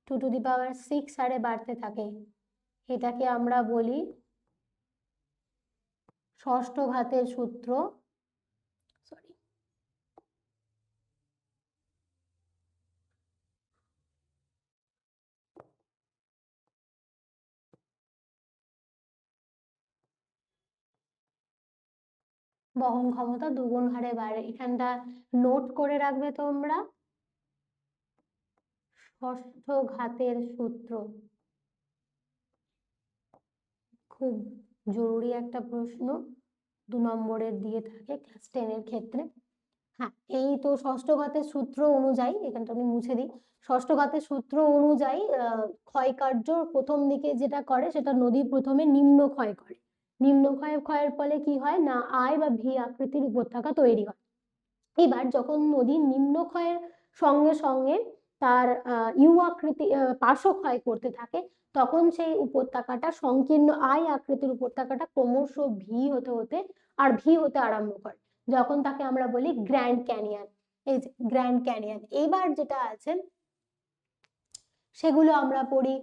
2⁶ হারে বাড়তে থাকে। এটাকে আমরা বলি ষষ্ঠ ঘাতের সূত্র। সরি, বহন ক্ষমতা দুগুণ হারে বাড়ে। এখানটা নোট করে রাখবে তোমরা, ষষ্ঠ ঘাতের সূত্র। খুব জরুরি একটা প্রশ্ন, 2 নম্বরের দিয়ে থাকে ক্লাস 10 এর ক্ষেত্রে। হ্যাঁ, এই তো ষষ্ঠ ঘাতের সূত্র অনুযায়ী, এখানটা আমি মুছে দিই। ষষ্ঠ ঘাতের সূত্র অনুযায়ী ক্ষয়কার্য প্রথম দিকে যেটা করে সেটা নদী প্রথমে নিম্ন ক্ষয় করে। নিম্ন ক্ষয়ের ফলে কি হয় না আই বা ভি আকৃতির উপত্যকা তৈরি হয়। এবার যখন নদীর নিম্নক্ষয়ের সঙ্গে সঙ্গে তার ইউ আকৃতি পার্শ্বক্ষয় করতে থাকে, তখন সেই উপত্যকাটা সংকীর্ণ আই আকৃতির উপত্যকাটা ক্রমশ ভি হতে হতে আর ভি হতে আরম্ভ করে, যখন তাকে আমরা বলি গ্র্যান্ড ক্যানিয়ন। এই যে গ্র্যান্ড ক্যানিয়ন, এইবার যেটা আছে সেগুলো আমরা পড়ি।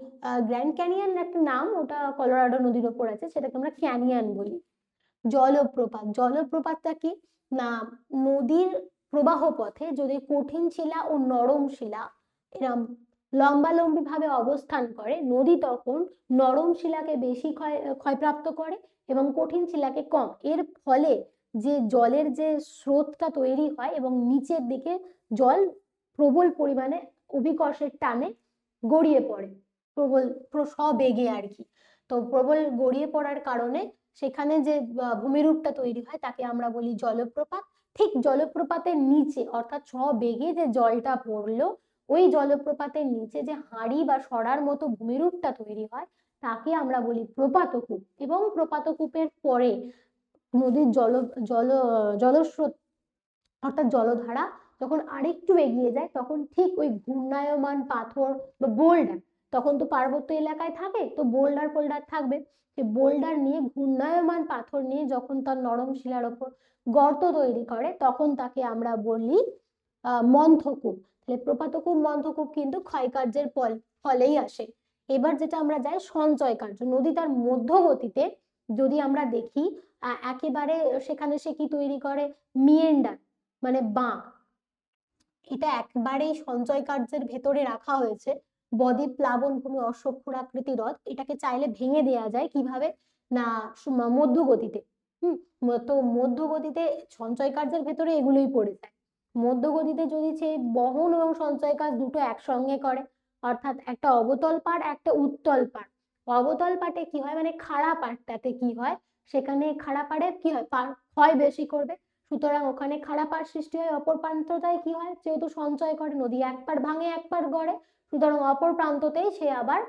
গ্র্যান্ড ক্যানিয়ন একটা নাম, ওটা কলোরাডো নদীর ওপর আছে, সেটাকে আমরা ক্যানিয়ন বলি। জলপ্রপাত, জলপ্রপাতটা কি না, নদীর প্রবাহ পথে যদি কঠিন শিলা ও নরম শিলা এরম লম্বালম্বি ভাবে অবস্থান করে, নদী তখন নরম শিলাকে বেশি ক্ষয়প্রাপ্ত করে এবং কঠিন শিলাকে কম। এর ফলে যে জলের যে স্রোতটা তৈরি হয় এবং নিচের দিকে জল প্রবল পরিমাণে অভিকর্ষের টানে গড়িয়ে পড়ে, প্রবল সবেগে আর কি। তো প্রবল গড়িয়ে পড়ার কারণে সেখানে যে ভূমিরূপটা তৈরি হয় তাকে আমরা বলি জলপ্রপাত। ঠিক জলপ্রপাতের নিচে অর্থাৎ সবেগে যে জলটা পড়লো, ওই জলপ্রপাতের নিচে যে হাঁড়ি বা সরার মতো ভূমিরূপটা তৈরি হয় তাকে আমরা বলি প্রপাতকূপ। এবং প্রপাতকূপের পরে নদীর জল জলস্রোত অর্থাৎ জলধারা যখন আরেকটু এগিয়ে যায়, তখন ঠিক ওই ঘূর্ণায়মান পাথর বা বোল্ডার, তখন তো পার্বত্য এলাকায় থাকে তো বোল্ডার ফোল্ডার থাকবে, সেই বোল্ডার নিয়ে ঘূর্ণায়মান পাথর নিয়ে যখন তার নরম শিলার ওপর গর্ত তৈরি করে, তখন তাকে আমরা বলি মন্থকূপ। তাহলে প্রপাতকূপ মন্থকূপ কিন্তু ক্ষয়কার্যের ফলেই আসে। এবার যেটা আমরা যাই সঞ্চয় কার্য, নদী তার মধ্যগতিতে যদি আমরা দেখি একেবারে সেখানে সে কি তৈরি করে, মিয়েন্ডার মানে বাঁক, এটা একবারেই সঞ্চয় কার্যের ভেতরে রাখা হয়েছে। বদ্বীপ প্লাবন ভূমি অশ্বক্ষুরাকৃতি হ্রদ, এটাকে চাইলে ভেঙে দেওয়া যায় কিভাবে না, মধ্যগতিতে। তো মধ্যগতিতে সঞ্চয় কার্যের ভেতরে এগুলোই পড়ে যায়। মধ্যগতিতে যদি সে বহন এবং সঞ্চয় কাজ দুটো একসঙ্গে করে, অর্থাৎ একটা অবতল পাড় একটা উত্তল পাড়। অবতল পাটে কি হয় মানে খাড়া পাড়টাতে কি হয়, সেখানে খাড়া পাড়ে কি হয় ক্ষয় বেশি করবে, সুতরাং ওখানে খাড়া পাড় সৃষ্টি হয়। অপর প্রান্তটায় কি হয়, যেহেতু সঞ্চয় করে, নদী এক পাড় ভাঙে এক পাড় গড়ে, সুতরাং অপর প্রান্ততেই সে আবার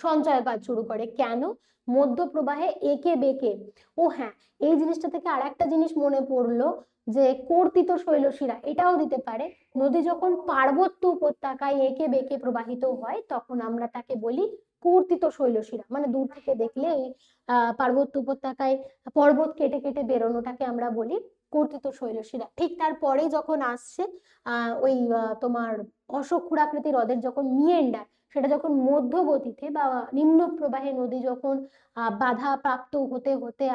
সঞ্চয় কাজ শুরু করে। কেন, মধ্য প্রবাহে একে বেঁকে। ও হ্যাঁ, এই জিনিসটা থেকে আর একটা জিনিস মনে পড়লো, যে কর্তিত শৈলশিরা এটাও দিতে পারে। নদী যখন পার্বত্য উপত্যকায় একে বেঁকে প্রবাহিত হয়, তখন আমরা তাকে বলি কর্তিত শৈলশিরা। মানে দূর থেকে দেখলে পার্বত্য উপত্যকায় পর্বত কেটে কেটে বেরোনোটাকে আমরা বলি কর্তিত শৈলশিরা। ঠিক তারপরে যখন আসছে ওই তোমার অশ্বক্ষুরাকৃতি হ্রদের যখন মিয়েন্ডার, সেটা যখন মধ্যগতিতে বা নিম্ন প্রবাহে নদী যখন বাধা প্রাপ্ত হতে হতে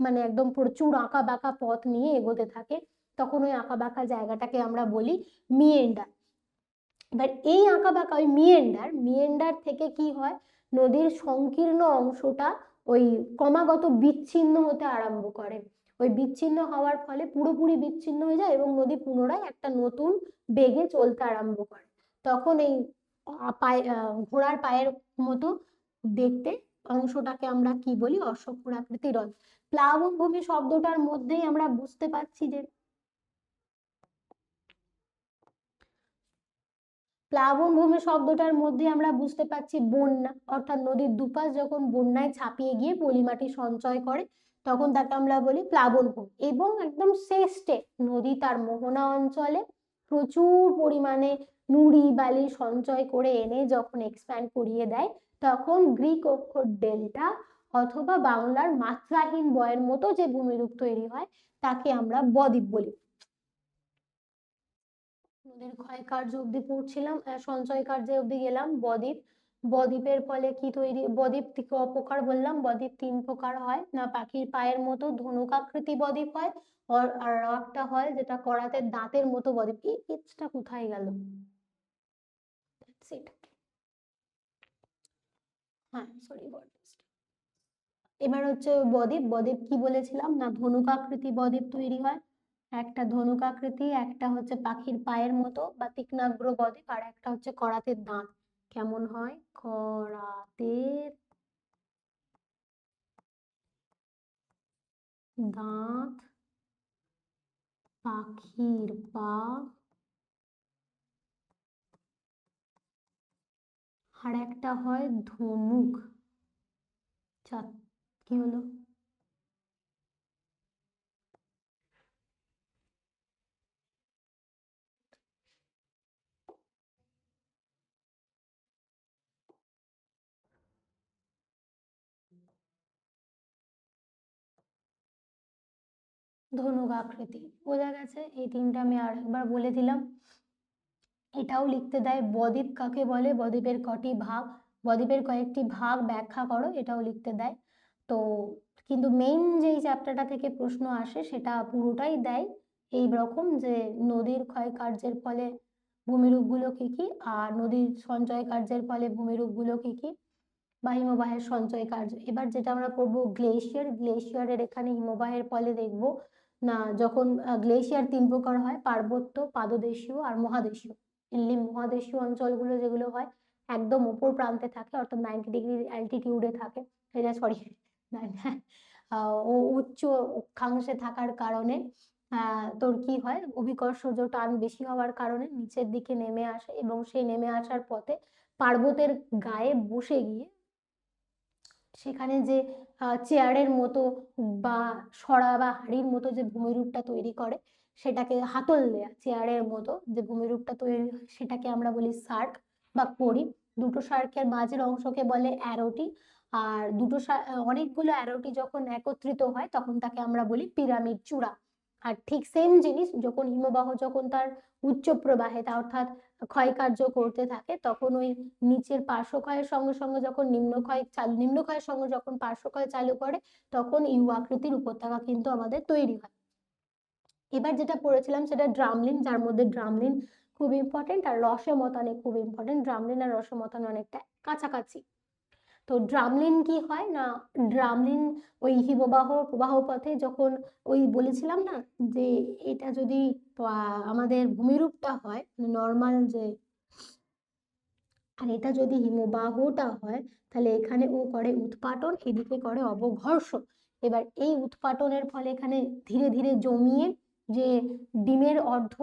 মানে একদম প্রচুর আঁকা বাঁকা পথ নিয়ে এগোতে থাকে, তখন ওই আঁকা বাঁকা জায়গাটাকে আমরা বলি মিয়েন্ডার। এবার এই আঁকা বাঁকা ওই মিয়েন্ডার থেকে কি হয়, নদীর সংকীর্ণ অংশটা ওই ক্রমাগত বিচ্ছিন্ন হতে আরম্ভ করে। ওই বিচ্ছিন্ন হওয়ার ফলে পুরোপুরি বিচ্ছিন্ন হয়ে যায় এবং নদী পুনরায় একটা নতুন বেগে চলতে আরম্ভ করে। তখন এই পায়ে ঘোড়ার পায়ের মতো দেখতে অংশটাকে আমরা কি বলি, অশ্বক্ষুরাকৃতি হ্রদ। প্লাবনভূমি শব্দটার মধ্যেই আমরা বুঝতে পারছি যে প্লাবনভূমি শব্দটার মধ্যে আমরা বুঝতে পারছি বন্যা, অর্থাৎ নদীর দুপাশ যখন বন্যায় ছাপিয়ে গিয়ে পলিমাটি সঞ্চয় করে, তখন তাকে আমরা বলি প্লাবনভূমি। এবং একদম শেষে নদী তার মোহনা অঞ্চলে প্রচুর পরিমাণে নুড়ি বালি সঞ্চয় করে এনে যখন এক্সপ্যান্ড করিয়ে দেয়, তখন গ্রিক অক্ষর ডেল্টা অথবা বাংলার মাত্রাহীন বয়ের মতো যে ভূমিরূপ তৈরি হয়, তাকে আমরা বদ্বীপ বলি। নদীর ক্ষয় কার্য অব্দি পড়ছিলাম, সঞ্চয় কার্যে অব্দি গেলাম। বদ্বীপ, বদ্বীপের ফলে কি তৈরি, বদ্বীপ থেকে অপকার বললাম। বদ্বীপ তিন প্রকার হয় না, পাখির পায়ের মতো ধনুকাকৃতি বদ্বীপ হয়, আর একটা হয় যেটা করাতের দাঁতের মতো বদ্বীপ। এই পিচটা কোথায় গেল, হ্যাঁ সরি। এবার হচ্ছে বদ্বীপ, বদ্বীপ কি বলেছিলাম না, ধনুকাকৃতি বদ্বীপ তৈরি হয়। একটা ধনুকাকৃতি, একটা হচ্ছে পাখির পায়ের মতো বা তীক্ষ্ণাগ্র বদ্বীপ, আর একটা হচ্ছে করাতের দাঁত। কেমন হয়, করাতের দাঁত, পাখির পা, আর একটা হয় ধনুক। কি হলো, ধনুক আকৃতি, বোঝা গেছে। এই তিনটা আমি আর একবার বলে দিলাম। এটাও লিখতে দেয় বদ্বীপ কাকে বলে, বদ্বীপের কটি ভাগ, বদ্বীপের কয়েকটি ভাগ ব্যাখ্যা করো, এটাও লিখতে দেয়। তো কিন্তু মেইন যেই চ্যাপ্টারটা থেকে প্রশ্ন আসে সেটা পুরোটাই দেয় এই রকম যে নদীর ক্ষয় কার্যের ফলে ভূমিরূপগুলো কি কি, আর নদীর সঞ্চয় কার্যের ফলে ভূমিরূপগুলো কি কি, বা হিমবাহের সঞ্চয় কার্য। এবার যেটা আমরা পড়বো গ্লেশিয়ার, গ্লেশিয়ারের এখানে হিমবাহের ফলে দেখবো না যখন গ্লেশিয়ার তিন প্রকার হয়, পার্বত্য, পাদদেশীয় আর মহাদেশীয়। মেনলি মহাদেশীয় অঞ্চলগুলো যেগুলো হয় একদম উপর প্রান্তে থাকে, অর্থাৎ 90 ডিগ্রি অ্যালটিটিউডে থাকে, এটা সরি ও উচ্চ অক্ষাংশে থাকার কারণে তোর কি হয়, অভিকর্ষজ টান বেশি হওয়ার কারণে নিচের দিকে নেমে আসে, এবং সেই নেমে আসার পথে পার্বতের গায়ে বসে গিয়ে সেখানে যে চেয়ারের মতো বা সরা বা হাড়ির মতো যে ভূমিরূপটা তৈরি করে সেটাকে হাতল দেয়া চেয়ারের মতো যে ভূমিরূপটা তৈরি হয় সেটাকে আমরা বলি সার্ক বা করি। দুটো সার্কের মাঝের অংশকে বলে অ্যারোটি, আর অনেকগুলো অ্যারোটি যখন একত্রিত হয় তখন তাকে আমরা বলি পিরামিড চূড়া। আর ঠিক সেম জিনিস যখন হিমবাহ যখন তার উচ্চ প্রবাহে অর্থাৎ ক্ষয়কার্য করতে থাকে তখন ওই নিচের পার্শ্বক্ষয়ের সঙ্গে সঙ্গে যখন নিম্নক্ষয়ের সঙ্গে যখন পার্শ্বক্ষয় চালু করে তখন ইউ আকৃতির উপত্যকা কিন্তু আমাদের তৈরি হয়। এবার যেটা পড়েছিলাম সেটা ড্রামলিন, যার মধ্যে ড্রামলিন খুব ইম্পর্টেন্ট আর রসেমতানে খুব ইম্পর্টেন্ট। ড্রামলিন আর রসেমতানে অনেকটা কাছাকাছি। তো ড্রামলিন কি হয় না, ড্রামলিন ওই হিমবাহ প্রবাহ পথে যখন ওই বলেছিলাম না যে এটা যদি আমাদের ভূমিরূপটা হয় নর্মাল যে, আর এটা যদি হিমবাহটা হয় তাহলে এখানে ও করে উৎপাটন, এদিকে করে অবঘর্ষণ। এবার এই উৎপাটনের ফলে এখানে ধীরে ধীরে জমিয়ে যে ডিমের অর্ধ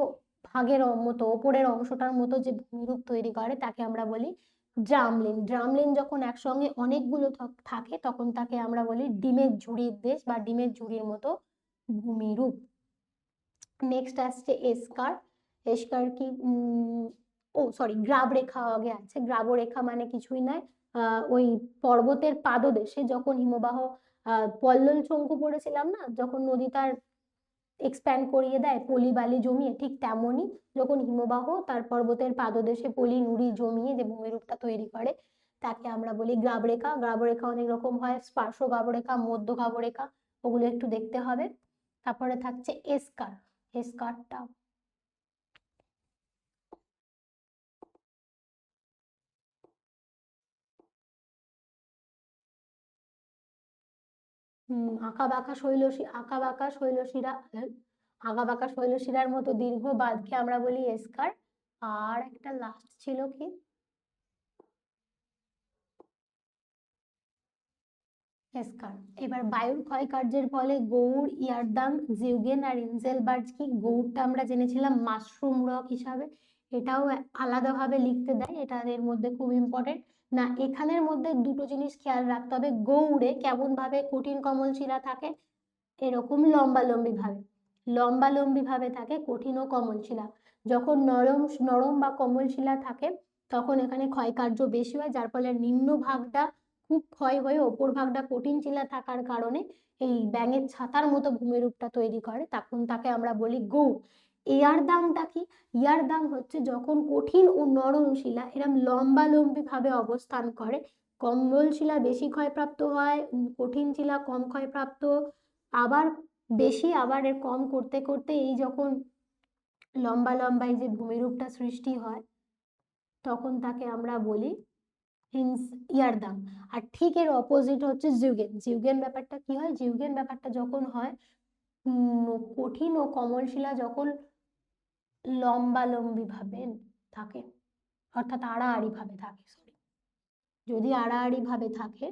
ভাগের মতো ওপরের অংশটার মতো যে ভূমিরূপ তৈরি করে তাকে আমরা বলি ড্রামলিন। ড্রামলিন যখন একসঙ্গে অনেকগুলো থাকে তখন তাকে আমরা বলি ডিমের ঝুড়ির দেশ বা ডিমের ঝুড়ির মতো ভূমিরূপ। নেক্সট আসছে এসকার। এসকার কি ও সরি গ্রাব রেখা আগে আছে। গ্রাব রেখা মানে কিছুই নয়, ওই পর্বতের পাদদেশে যখন হিমবাহ পল্লল শঙ্কু পড়েছিলাম না, যখন নদী তার এক্সপ্যান্ড করিয়ে দেয় পলি বালি জমিয়ে, ঠিক তেমনই যখন হিমবাহ তার পর্বতের পাদদেশে পলি নুড়ি জমিয়ে যে ভূমিরূপটা তৈরি করে তাকে আমরা বলি গ্রাবরেখা। গ্রাবরেখা অনেক রকম হয়, স্পার্শ গ্রাবরেখা, মধ্য গ্রাবরেখা, ওগুলো একটু দেখতে হবে। তারপরে থাকছে এসকার। এসকারটা আঁকা বাঁকা শৈলশিরার মতো দীর্ঘ বাঁধকে আমরা বলি এসকার। আর একটা লাস্ট ছিল কি, এসকার। এবার বায়ুর ক্ষয় কার্যের ফলে গৌড়, ইয়ারদাং, জিউগেন আর ইনসেলবার্গ কি, গৌড়টা আমরা জেনেছিলাম মাশরুম রক হিসাবে, এটাও আলাদাভাবে লিখতে দেয়, এটা এর মধ্যে খুব ইম্পর্টেন্ট। না এখানের মধ্যে দুটো জিনিস খেয়াল রাখতে হবে, গৌড়ে কেমন ভাবে কঠিন কমল শিলা থাকে, এরকম লম্বালম্বি ভাবে থাকে কঠিন ও কমল শিলা। যখন নরম নরম বা কমল শিলা থাকে তখন এখানে ক্ষয়কার্য বেশি হয়, যার ফলে নিম্ন ভাগটা খুব ক্ষয় হয়ে ওপর ভাগটা কঠিন শিলা থাকার কারণে এই ব্যাঙের ছাতার মতো ভূমিরূপটা তৈরি করে, তখন তাকে আমরা বলি গৌড়। ইয়ারদাংটা কি, ইয়ারদাং হচ্ছে যখন কঠিন ও নরম শিলা এরম লম্বালম্বি ভাবে অবস্থান করে, কমল শিলা বেশি ক্ষয়প্রাপ্ত হয়, কঠিন শিলা কম ক্ষয়প্রাপ্ত, আবার বেশি আবার এর কম করতে করতে এই যখন লম্বা লম্বা এই যে ভূমিরূপটা সৃষ্টি হয় তখন তাকে আমরা বলি ইয়ারদাং। আর ঠিক এর অপোজিট হচ্ছে জিউগেন। জিউগেন ব্যাপারটা কি হয়, জিউগেন ব্যাপারটা যখন হয় কঠিন ও কমল শিলা যখন লম্বালম্বি ভাবে থাকে, অর্থাৎ আড়াআড়ি ভাবে থাকে, সরি, যদি আড়াআড়ি ভাবে থাকে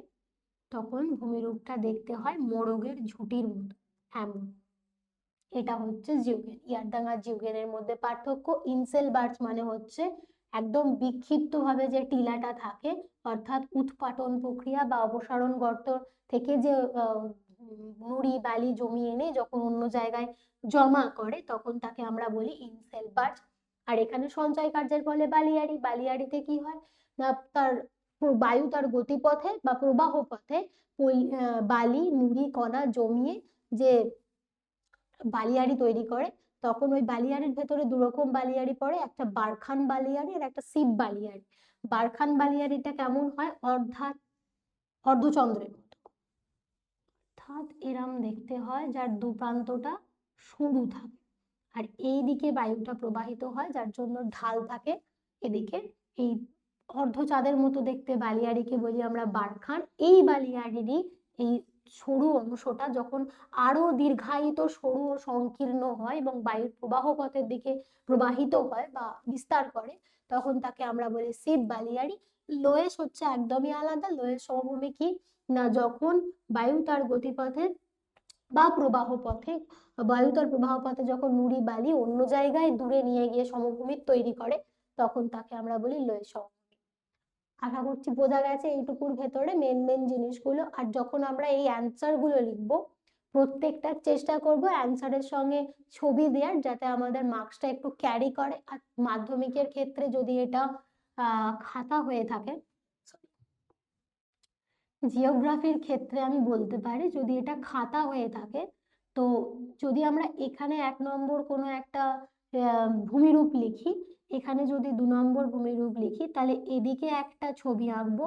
তখন ভূমিরূপটা দেখতে হয় মোরগের ঝুঁটির মতো এমন। এটা হচ্ছে জিউগেন। ইয়ারদাং আর জিউগেনের মধ্যে পার্থক্য, ইনসেলবার্গ মানে হচ্ছে একদম বিক্ষিপ্ত ভাবে যে টিলাটা থাকে, অর্থাৎ উৎপাটন প্রক্রিয়া বা অপসারণ গর্ত থেকে যে নুড়ি বালি জমি এনে যখন অন্য জায়গায় জমা করে তখন তাকে আমরা বলি ইনসেলবার্গ। আর এখানে সঞ্চয় কার্যের ফলে বালিয়াড়ি, বালিয়াড়িতে কি হয় না তার বায়ু তার গতিপথে বা প্রবাহ পথে বালি নুড়ি কণা জমিয়ে যে বালিয়াড়ি তৈরি করে, তখন ওই বালিয়াড়ির ভেতরে দুরকম বালিয়াড়ি পড়ে, একটা বারখান বালিয়াড়ি আর একটা শিব বালিয়াড়ি। বারখান বালিয়াড়িটা কেমন হয়, অর্ধচন্দ্রের মতো, অর্থাৎ এরম দেখতে হয়, যার দু প্রান্তটা সরু থাকে, আর এই দিকে বায়ুটা প্রবাহিত হয়, যার জন্য ঢাল থাকে এদিকে। এই অর্ধচাঁদের মতো দেখতে বালিয়াড়িকে বলি আমরা বারখান। এই বালিয়াড়িরই এই সরু অংশটা যখন আরো দীর্ঘায়িত, সরু ও সংকীর্ণ হয় এবং বায়ুর প্রবাহ পথের দিকে প্রবাহিত হয় বা বিস্তার করে, তখন তাকে আমরা বলি শিব বালিয়াড়ি। লোয়েস হচ্ছে একদমই আলাদা। লোয়েস সমভূমি কি না, যখন বায়ু তার গতিপথে বা প্রবাহ পথে, বায়ু তার প্রবাহ পথে যখন নুড়ি বালি অন্য জায়গায় দূরে নিয়ে গিয়ে সমভূমি তৈরি করে, তখন তাকে আমরা বলি লোয়েস সমভূমি। আশা করছি বোঝা গেছে এইটুকুর ভেতরে মেন মেন জিনিসগুলো। আর যখন আমরা এই অ্যান্সার গুলো লিখবো, প্রত্যেকটা চেষ্টা করব অ্যান্সারের সঙ্গে ছবি দেওয়ার, যাতে আমাদের মার্কসটা একটু ক্যারি করে। আর মাধ্যমিকের ক্ষেত্রে যদি এটা খাতা হয়ে থাকে, জিওগ্রাফির ক্ষেত্রে আমি বলতে পারি যদি এটা খাতা হয়ে থাকে, তো যদি আমরা এখানে 1 নম্বর কোনো একটা ভূমিরূপ লিখি, এখানে যদি 2 নম্বর ভূমিরূপ লিখি, তাহলে এদিকে একটা ছবি আঁকবো,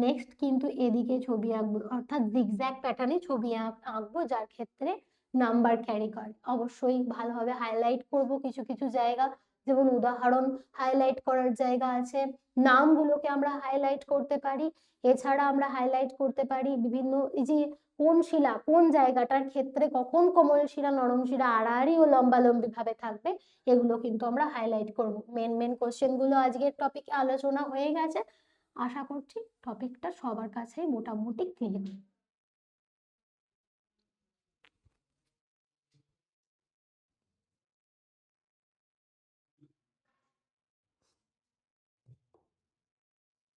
নেক্সট কিন্তু এদিকে ছবি আঁকবো, অর্থাৎ জিগজ্যাগ প্যাটার্নে ছবি আঁকবো, যার ক্ষেত্রে নাম্বার ক্যারি করে। অবশ্যই ভালোভাবে হাইলাইট করব কিছু কিছু জায়গা, যেমন উদাহরণ হাইলাইট করার জায়গা আছে, নামগুলোকে আমরা হাইলাইট করতে পারি। এছাড়া আমরা হাইলাইট করতে পারি বিভিন্ন, এই যে কোন শিলা কোন জায়গাটার ক্ষেত্রে কখন কোমল শিলা নরম শিলা আড়াআড়ি ও লম্বালম্বি ভাবে থাকবে, এগুলো কিন্তু আমরা হাইলাইট করব। মেন মেন কোশ্চেন গুলো আজকের টপিকে আলোচনা হয়ে গেছে। আশা করছি টপিকটা সবার কাছেই মোটামুটি ক্লিয়ার।